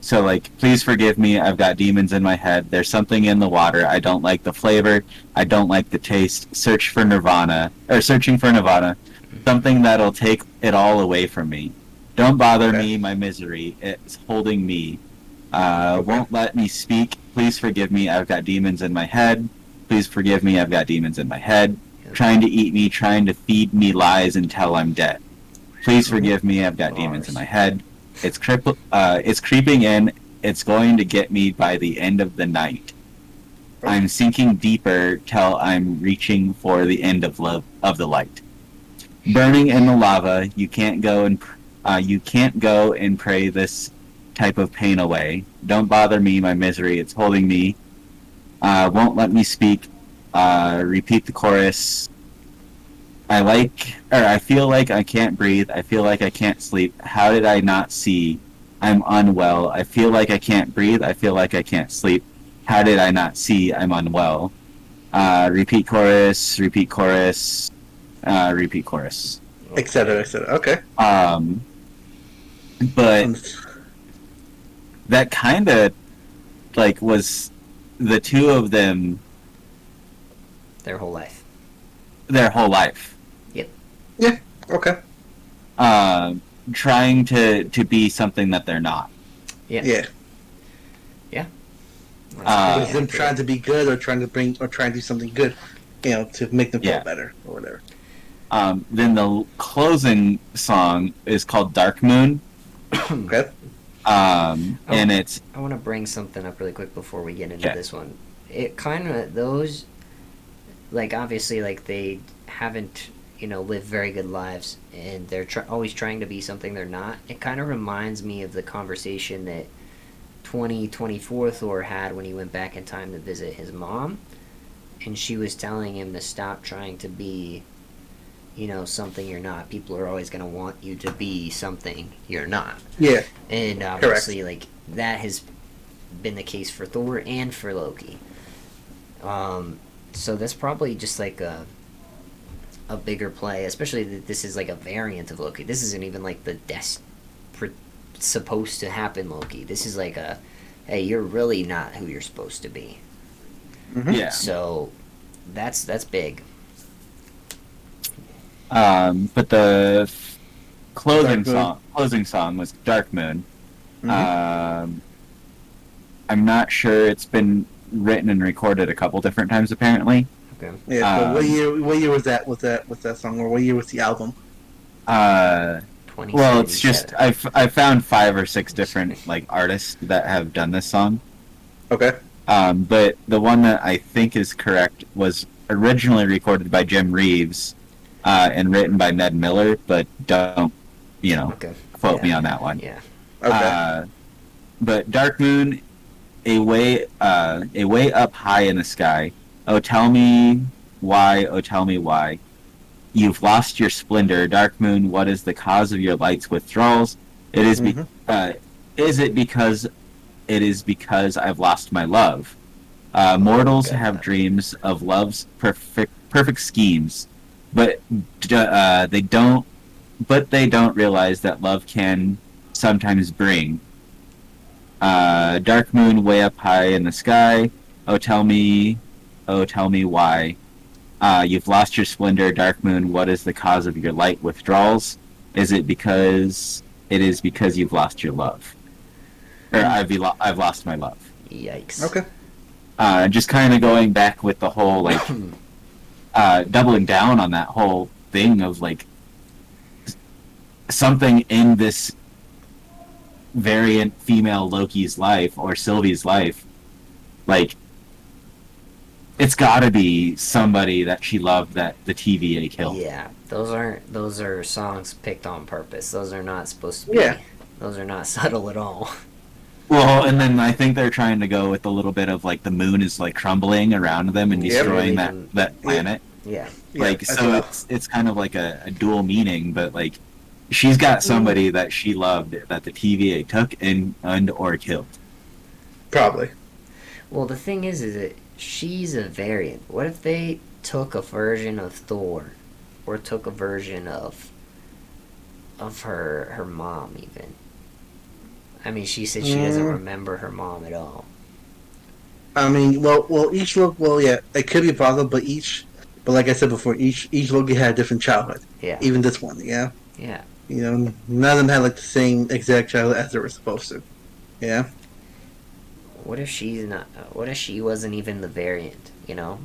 So like, please forgive me, I've got demons in my head. There's something in the water. I don't like the flavor. I don't like the taste. Searching for Nirvana. Something that'll take it all away from me. Don't bother me, my misery. It's holding me. Won't let me speak. Please forgive me, I've got demons in my head. Please forgive me, I've got demons in my head. Trying to eat me, trying to feed me lies until I'm dead. Please forgive me, I've got demons in my head. It's creeping in. It's going to get me by the end of the night. I'm sinking deeper till I'm reaching for the end of the light. Burning in the lava, you can't go and pray this type of pain away. Don't bother me, my misery. It's holding me. Won't let me speak. Repeat the chorus. I feel like I can't breathe. I feel like I can't sleep. How did I not see? I'm unwell. I feel like I can't breathe. I feel like I can't sleep. How did I not see? I'm unwell. Repeat chorus. Repeat chorus. Repeat chorus. Etc. Okay. But that kind of like was the two of them. Their whole life. Yep. Yeah. Okay. Trying to be something that they're not. Yeah. Yeah. Yeah. Them trying to be good, or trying to do something good, you know, to make them feel better or whatever. Then the closing song is called Dark Moon. Okay. And it's... I want to bring something up really quick before we get into this one. It kind of, those, like, obviously, like, they haven't, lived very good lives, and they're always trying to be something they're not. It kind of reminds me of the conversation that 2024 Thor had when he went back in time to visit his mom, and she was telling him to stop trying to be, something you're not. People are always going to want you to be something you're not. Yeah. And obviously, like, that has been the case for Thor and for Loki. So that's probably just like a bigger play, especially that this is like a variant of Loki. This isn't even like the supposed to happen Loki. This is like hey, you're really not who you're supposed to be. Mm-hmm. Yeah. So that's big. But the closing song was Dark Moon. Mm-hmm. I'm not sure. It's been written and recorded a couple different times apparently. Okay. Yeah. So what year was that? Was that song, or what year was the album? Well, it's just I found 5 or 6 different like artists that have done this song. Okay. But the one that I think is correct was originally recorded by Jim Reeves, and written by Ned Miller, but don't quote me on that one. Yeah. Okay. But Dark Moon, a way up high in the sky. Oh, tell me why. Oh, tell me why. You've lost your splendor, Dark Moon. What is the cause of your light's withdrawals? It is. Is it because? It is because I've lost my love. Mortals have dreams of love's perfect schemes, but they don't. But they don't realize that love can sometimes bring. Dark Moon, way up high in the sky. Oh, tell me why. You've lost your splendor, Dark Moon. What is the cause of your light withdrawals? Is it because you've lost your love, or I've lost my love? Yikes. Okay. Just kind of going back with the whole like, doubling down on that whole thing of like something in this variant female Loki's life or Sylvie's life, like. It's got to be somebody that she loved that the TVA killed. Yeah, those are songs picked on purpose. Those are not supposed to be. Yeah. Those are not subtle at all. Well, and then I think they're trying to go with a little bit of like the moon is like crumbling around them and destroying that planet. Yeah. Like so, it's kind of like a dual meaning, but like she's got somebody that she loved that the TVA took and or killed. Probably. Well, the thing is that she's a variant. What if they took a version of Thor, or took a version of her mom even? I mean, she said she doesn't remember her mom at all. I mean, well, yeah, it could be possible, but like I said before, each Loki had a different childhood. Yeah. Even this one, yeah. Yeah. None of them had like the same exact childhood as they were supposed to. Yeah. What if she's not? What if she wasn't even the variant?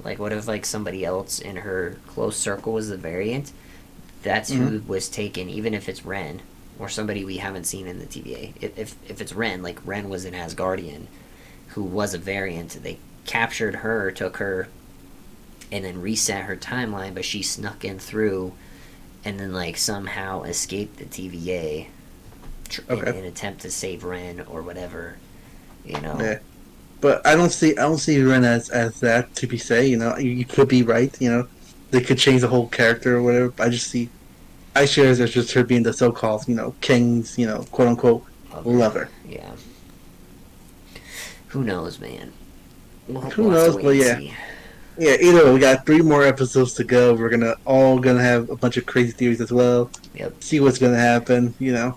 Like what if like somebody else in her close circle was the variant? That's who was taken, even if it's Ren or somebody we haven't seen in the TVA. If it's Ren, like Ren was an Asgardian who was a variant. They captured her, took her, and then reset her timeline, but she snuck in through, and then like somehow escaped the TVA in an attempt to save Ren or whatever. Yeah. But I don't see Ren as that to be say. You could be right. They could change the whole character or whatever. But I see her as just her being the so-called king's quote unquote lover. Yeah. Who knows, man? Who knows? But yeah. Yeah. Either way, we got 3 more episodes to go. We're gonna have a bunch of crazy theories as well. Yep. See what's gonna happen. The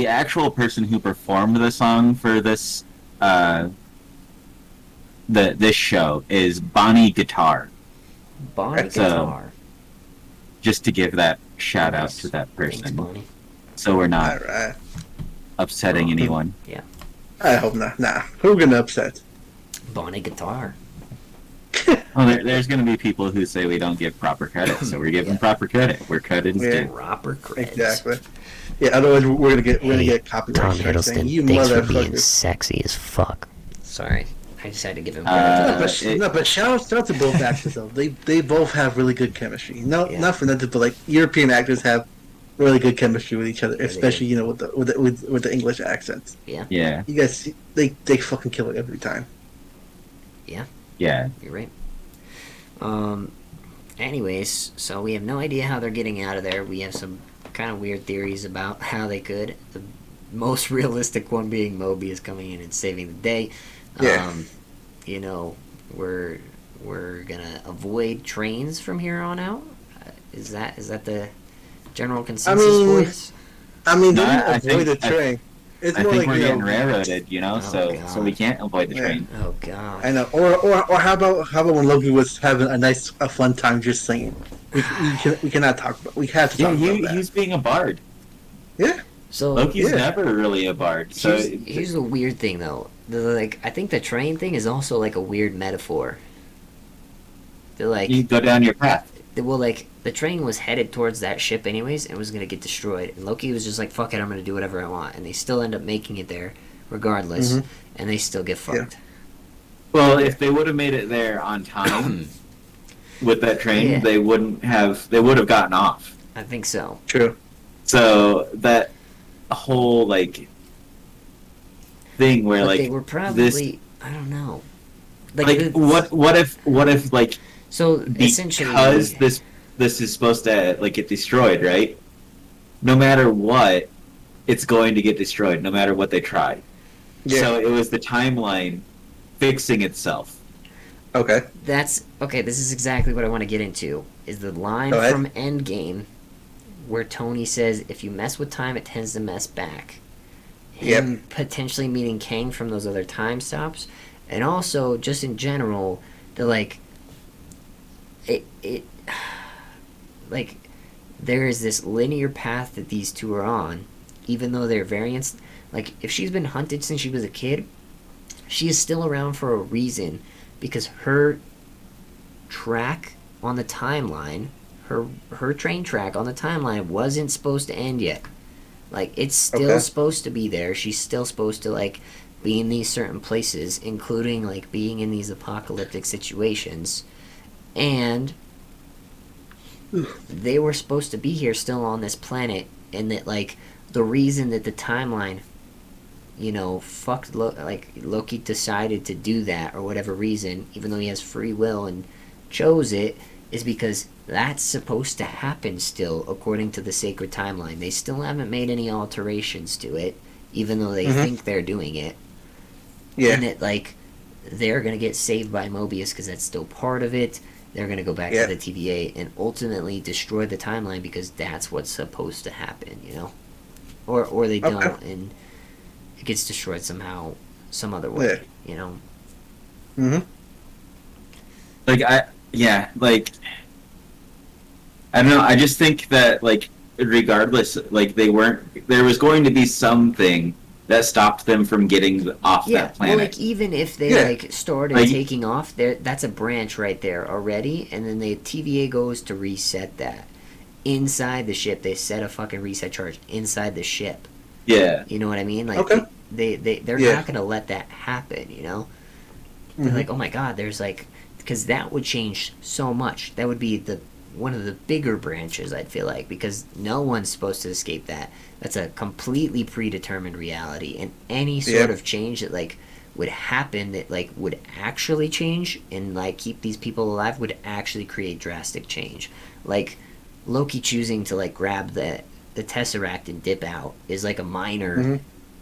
actual person who performed the song for this this show is Bonnie Guitar. Guitar. Just to give that shout out to that person. Thanks, Bonnie. So we're not upsetting anyone. Yeah. I hope not. Nah. Who gonna upset? Bonnie Guitar. Well, there's going to be people who say we don't give proper credit, so we're giving proper credit. Where credit is due. Proper credit. Exactly. Yeah, otherwise we're gonna get copyright Tom strike saying, Hiddleston, "You thanks for being motherfuckers." sexy as fuck. Sorry, I just had to give him No, but shout out to both actors though. They both have really good chemistry. No, Yeah. not for nothing, but like European actors have really good chemistry with each other, especially with the English accents. Yeah. Yeah. You guys, they fucking kill it every time. Yeah. Yeah. You're right. Anyways, so we have no idea how they're getting out of there. We have some kind of weird theories about how they could. The most realistic one being Mobius coming in and saving the day. Yeah. You know, we're gonna avoid trains from here on out. Is that the general consensus, boys? I mean, No, they didn't I avoid the think- train. It's I more think like we're getting railroaded, Oh, so God. we can't avoid the Yeah. train. Oh God. I know. Or how about when Loki was having a fun time just singing? We cannot talk about. We have to Yeah, talk about that. he's being a bard. Yeah. So Loki's Yeah. never really a bard. So here's the weird thing, though. I think the train thing is also like a weird metaphor. They're like, you go down your path. the train was headed towards that ship anyways, and was gonna get destroyed. And Loki was just like, "Fuck it, I'm gonna do whatever I want." And they still end up making it there, regardless, Mhm. and they still get fucked. Well, if they would have made it there on time with that train, Yeah. they would have gotten off. I think so. True. So that whole thing where But they were probably, I don't know. what if So essentially, because this is supposed to get destroyed, right? No matter what, it's going to get destroyed, no matter what they try. Yeah. So it was the timeline fixing itself. Okay. That's okay. This is exactly what I want to get into. Is the line Go ahead. from Endgame where Tony says, "If you mess with time, it tends to mess back." Him potentially meeting Kang from those other time stops, and also just in general, it there is this linear path that these two are on, even though they're variants. Like, if she's been hunted since she was a kid, she is still around for a reason, because her track on the timeline, her train track on the timeline wasn't supposed to end yet. Like, it's still supposed to be there. She's still supposed to, be in these certain places, including, being in these apocalyptic situations. And they were supposed to be here still on this planet, and that, the reason that the timeline, fucked Loki decided to do that, or whatever reason, even though he has free will and chose it, is because that's supposed to happen still, according to the sacred timeline. They still haven't made any alterations to it, even though they think they're doing it. Yeah. And that, they're going to get saved by Mobius because that's still part of it. They're going to go back to the TVA and ultimately destroy the timeline because that's what's supposed to happen, Or they don't, and it gets destroyed somehow, some other way, Mm-hmm. I don't know. I just think that regardless, there was going to be something that stopped them from getting off that planet. Well, even if they started taking off, that's a branch right there already, and then the TVA goes to reset that inside the ship. They set a fucking reset charge inside the ship. Yeah, you know what I mean? They're not gonna let that happen. They're like, oh my god, there's because that would change so much. That would be one of the bigger branches, I'd feel like, because no one's supposed to escape that. That's a completely predetermined reality, and any sort of change that would happen that would actually change and keep these people alive would actually create drastic change. Loki choosing to grab the Tesseract and dip out is a minor,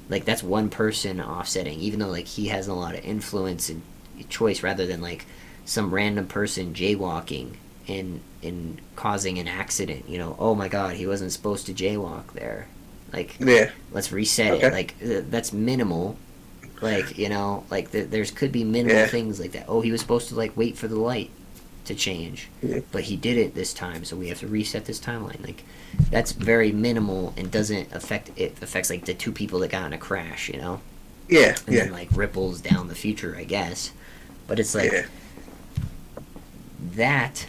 that's one person offsetting, even though he has a lot of influence and choice, rather than some random person jaywalking and causing an accident. Oh my god, he wasn't supposed to jaywalk there. Let's reset it. That's minimal. There's could be minimal things like that. Oh, he was supposed to wait for the light to change, but he didn't this time, so we have to reset this timeline. That's very minimal and doesn't affect it. Affects the two people that got in a crash, and then ripples down the future, I guess. But it's that,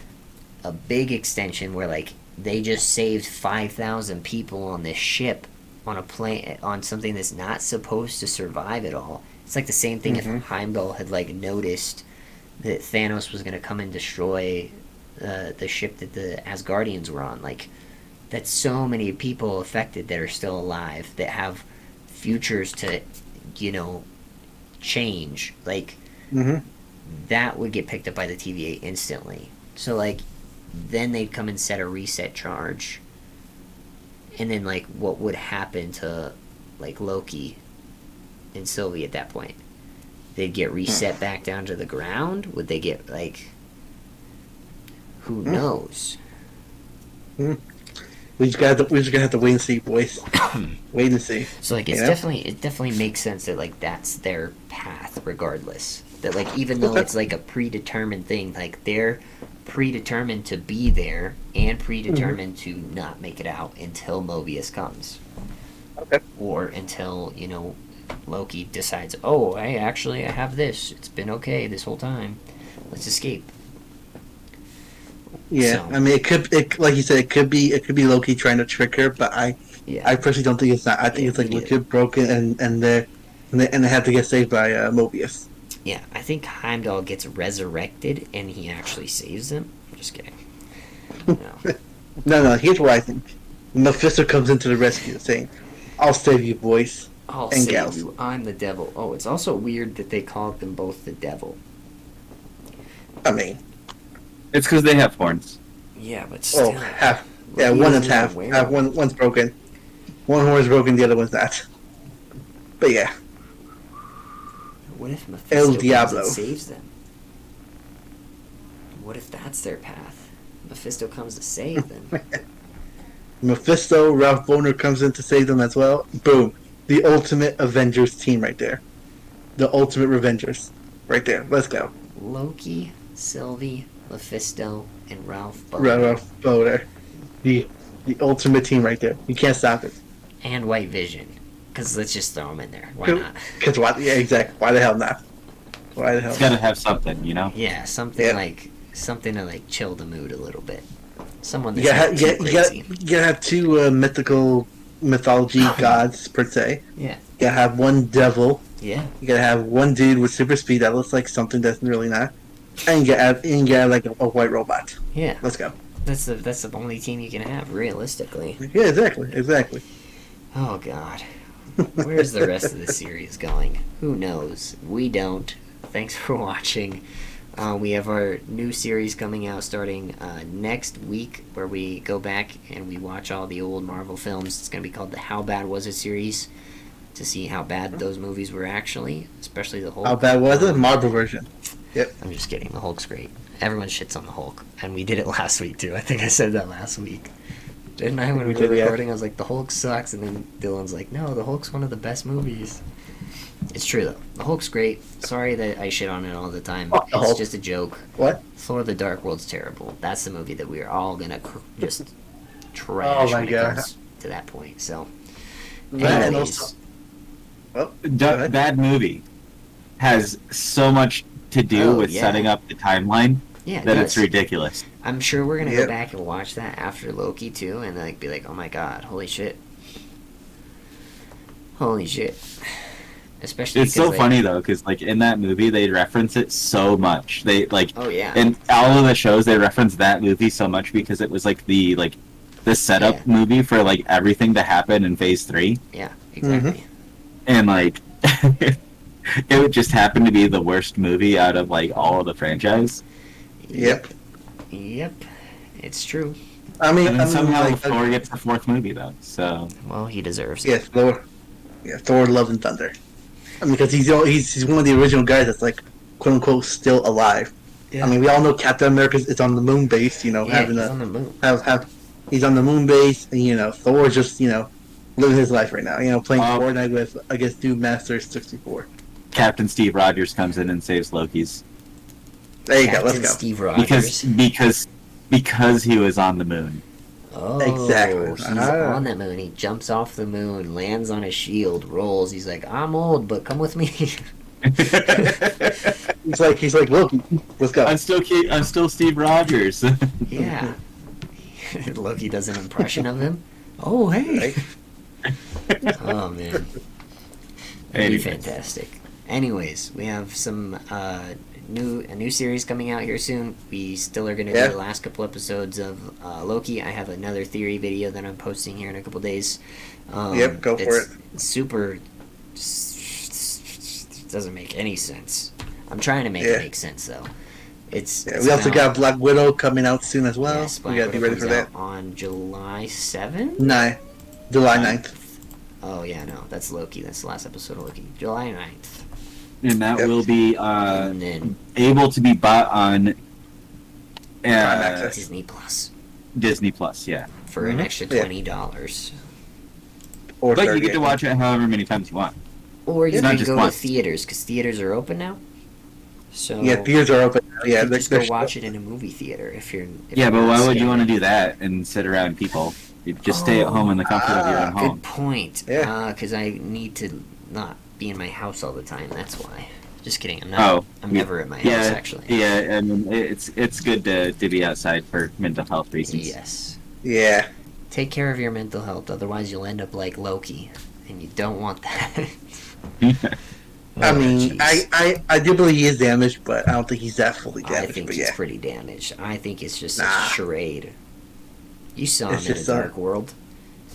a big extension where like they just saved 5,000 people on this ship on a plane on something that's not supposed to survive at all. It's like the same thing if Heimdall had like noticed that Thanos was going to come and destroy the ship that the Asgardians were on. Like, that's so many people affected that are still alive that have futures to, change. Like, that would get picked up by the TVA instantly. So, like, then they'd come and set a reset charge. And then, like, what would happen to, like, Loki and Sylvie at that point? They'd get reset back down to the ground? Would they get, like... Who knows? We just gonna have to wait and see, boys. Wait and see. So, like, it definitely makes sense that, like, that's their path, regardless. That, like, even though it's, like, a predetermined thing, like, they're predetermined to be there and predetermined to not make it out until Mobius comes. Okay. Or until, Loki decides, oh, I have this. It's been okay this whole time. Let's escape. Yeah, so, I mean, like you said, it could be Loki trying to trick her, but I personally don't think it's that. I think it's like Loki broken, and they have to get saved by Mobius. Yeah, I think Heimdall gets resurrected, and he actually saves them. I'm just kidding. No. Here's what I think: Mephisto comes into the rescue, saying, "I'll save you, boys I'll and save gals." you. I'm the devil. Oh, it's also weird that they called them both the devil. I mean. It's because they have horns. Yeah, but still. Oh, half. Yeah, one is half. One's broken. One horn is broken, the other one's not. But yeah. What if Mephisto comes and saves them? What if that's their path? Mephisto comes to save them. Mephisto, Ralph Bohner comes in to save them as well. Boom. The ultimate Avengers team right there. The ultimate Revengers. Right there. Let's go. Loki, Sylvie, Mephisto, and Ralph Bohner. Ralph Bohner. The ultimate team right there. You can't stop it. And White Vision. Because let's just throw them in there. Why not? Because yeah, exactly. Why the hell not? Why the hell? It's gotta have something, Yeah, something to like chill the mood a little bit. Someone that's you gotta have two mythology gods per se. Yeah. You gotta have one devil. Yeah. You gotta have one dude with super speed that looks like something that's really not. And you gotta like a white robot. Yeah. Let's go. That's the only team you can have, realistically. Yeah, exactly. Oh God. Where's the rest of the series going? Who knows? We don't. Thanks for watching. We have our new series coming out starting next week, where we go back and we watch all the old Marvel films. It's going to be called the How Bad Was It series, to see how bad those movies were actually, especially the Hulk. How bad was it? Marvel version. Yep. I'm just kidding. The Hulk's great. Everyone shits on the Hulk, and we did it last week too. I think I said that last week. Didn't I? When we were recording, I was like, the Hulk sucks, and then Dylan's like, no, the Hulk's one of the best movies. It's true, though. The Hulk's great. Sorry that I shit on it all the time. It's just a joke. What? Thor the Dark World's terrible. That's the movie that we are all going to just trash when it comes to that point. So, anyways. Bad movie has so much to do with setting up the timeline that it's ridiculous. I'm sure we're going to go back and watch that after Loki, too, and like be like, oh my god, holy shit. Holy shit. Especially it's so funny though, because like in that movie they reference it so much. They like in all of the shows they reference that movie so much because it was like the setup movie for like everything to happen in Phase 3. Yeah, exactly. Mm-hmm. And like it would just happen to be the worst movie out of like all of the franchise. Yep. It's true. I mean, somehow Thor gets the fourth movie though. So well, he deserves it. Yes, Thor. Yeah, Thor: Love and Thunder. I mean, because he's one of the original guys that's like, quote unquote, still alive. Yeah. I mean, we all know Captain America is on the moon base. He's on the moon. He's on the moon base, and Thor's just living his life right now. Playing Fortnite with Dude Masters 64. Captain Steve Rogers comes in and saves Loki's. There you go. Let's go. Steve Rogers. Because he was on the moon. Oh, exactly. He's on that moon. He jumps off the moon, lands on his shield, rolls. He's like, I'm old, but come with me. he's like Loki. Let's go. I'm still Steve Rogers. Yeah. Loki does an impression of him. Oh, hey. Oh, man. That'd be fantastic. Anyways, we have some a new series coming out here soon. We still are going to do the last couple episodes of Loki. I have another theory video that I'm posting here in a couple days. Go for it. Super... doesn't make any sense. I'm trying to make it make sense, though. It's we also got Black Widow coming out soon as well. Yes, we got to be ready for that. On July 7th? July 9th. Oh, yeah, no. That's Loki. That's the last episode of Loki. July 9th. And that will be able to be bought on Disney Plus. Disney Plus, yeah. For an extra $20. But you get to watch it however many times you want. Or you can go to theaters, because theaters are open now. So theaters are open now. Yeah, you just go watch it in a movie theater if you're. But why would you want to do that and sit around people? You just stay at home in the comfort of your own home. Good point. Yeah. Because I need to not be in my house all the time. That's why. Just kidding. I'm not. I'm never at my house actually. Yeah, I mean it's good to be outside for mental health reasons. Yes. Yeah. Take care of your mental health, otherwise you'll end up like Loki, and you don't want that. I mean, I do believe he is damaged, but I don't think he's that fully damaged. I think he's pretty damaged. I think it's just a charade. You saw him in a dark world.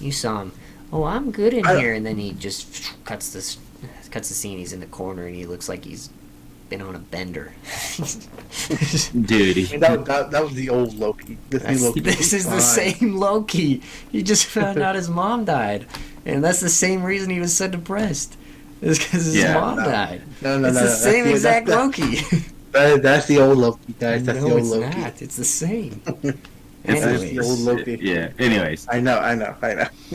You saw him. Oh, I'm good in here, and then he just cuts the scene. He's in the corner, and he looks like he's been on a bender. Dude, that was the old Loki. This is the same Loki. He just found out his mom died, and that's the same reason he was so depressed. It's because his mom died. No, it's the same exact Loki. That's the old Loki, guys. That's the old Loki. It's not. It's the same. That's the old Loki. Yeah. Anyways, I know.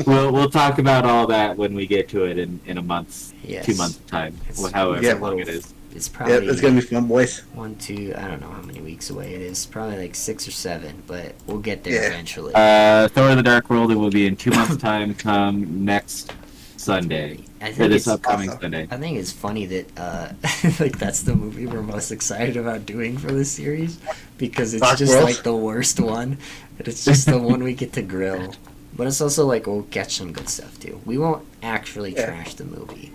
We'll talk about all that when we get to it in a month's, 2 months time, however long it is. It's probably it's gonna be fun, boys. 1, 2. I don't know how many weeks away it is. Probably like 6 or 7, but we'll get there eventually. Thor: The Dark World. It will be in 2 months' time. Come next Sunday. This upcoming Sunday. I think it's funny that like that's the movie we're most excited about doing for this series, because it's just like the worst one, and it's just the one we get to grill. But it's also like we'll catch some good stuff too. We won't actually trash the movie.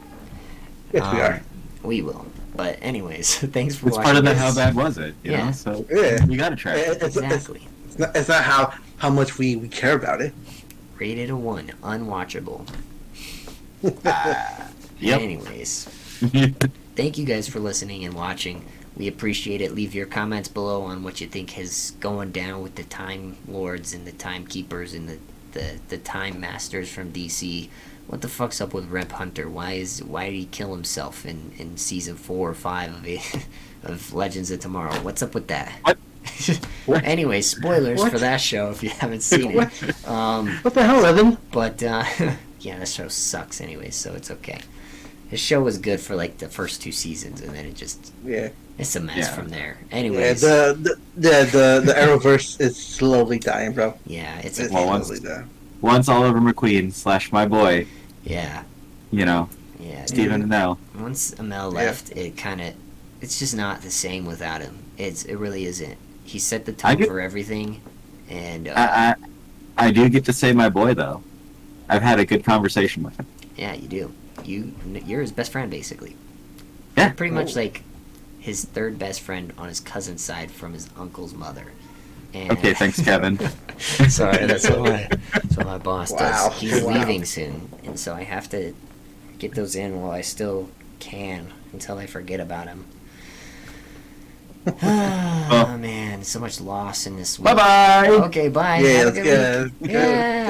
Yes, we are. We will. But anyways, thanks for watching. It's part of the how bad was it? You know? So you gotta trash it. Exactly. It's not how much we care about it. Rated a 1, unwatchable. Anyways, thank you guys for listening and watching. We appreciate it. Leave your comments below on what you think is going down with the Time Lords and the Timekeepers and the Time Masters from DC. What the fuck's up with Rep Hunter? Why did he kill himself in season 4 or 5 of Legends of Tomorrow? What's up with that? What? Anyway, spoilers for that show if you haven't seen it. What the hell, Evan? But yeah, that show sucks anyway, so it's okay. His show was good for like the first 2 seasons, and then it just it's a mess from there. Anyways, the Arrowverse is slowly dying, bro. Yeah, it's slowly dying. Once Oliver McQueen / my boy. Yeah. You know. Yeah. Stephen Amell. Once Amell left, it's just not the same without him. It really isn't. He set the tone for everything, and I do get to say my boy though. I've had a good conversation with him. Yeah, you do. You're his best friend basically. Yeah. You're pretty much like his third best friend on his cousin's side from his uncle's mother. And okay, thanks, Kevin. Sorry, that's what my boss does. He's leaving soon, and so I have to get those in while I still can until I forget about him. Oh man, so much loss in this week. Bye-bye. Okay, bye. Yeah, Have a let's good week. Yeah.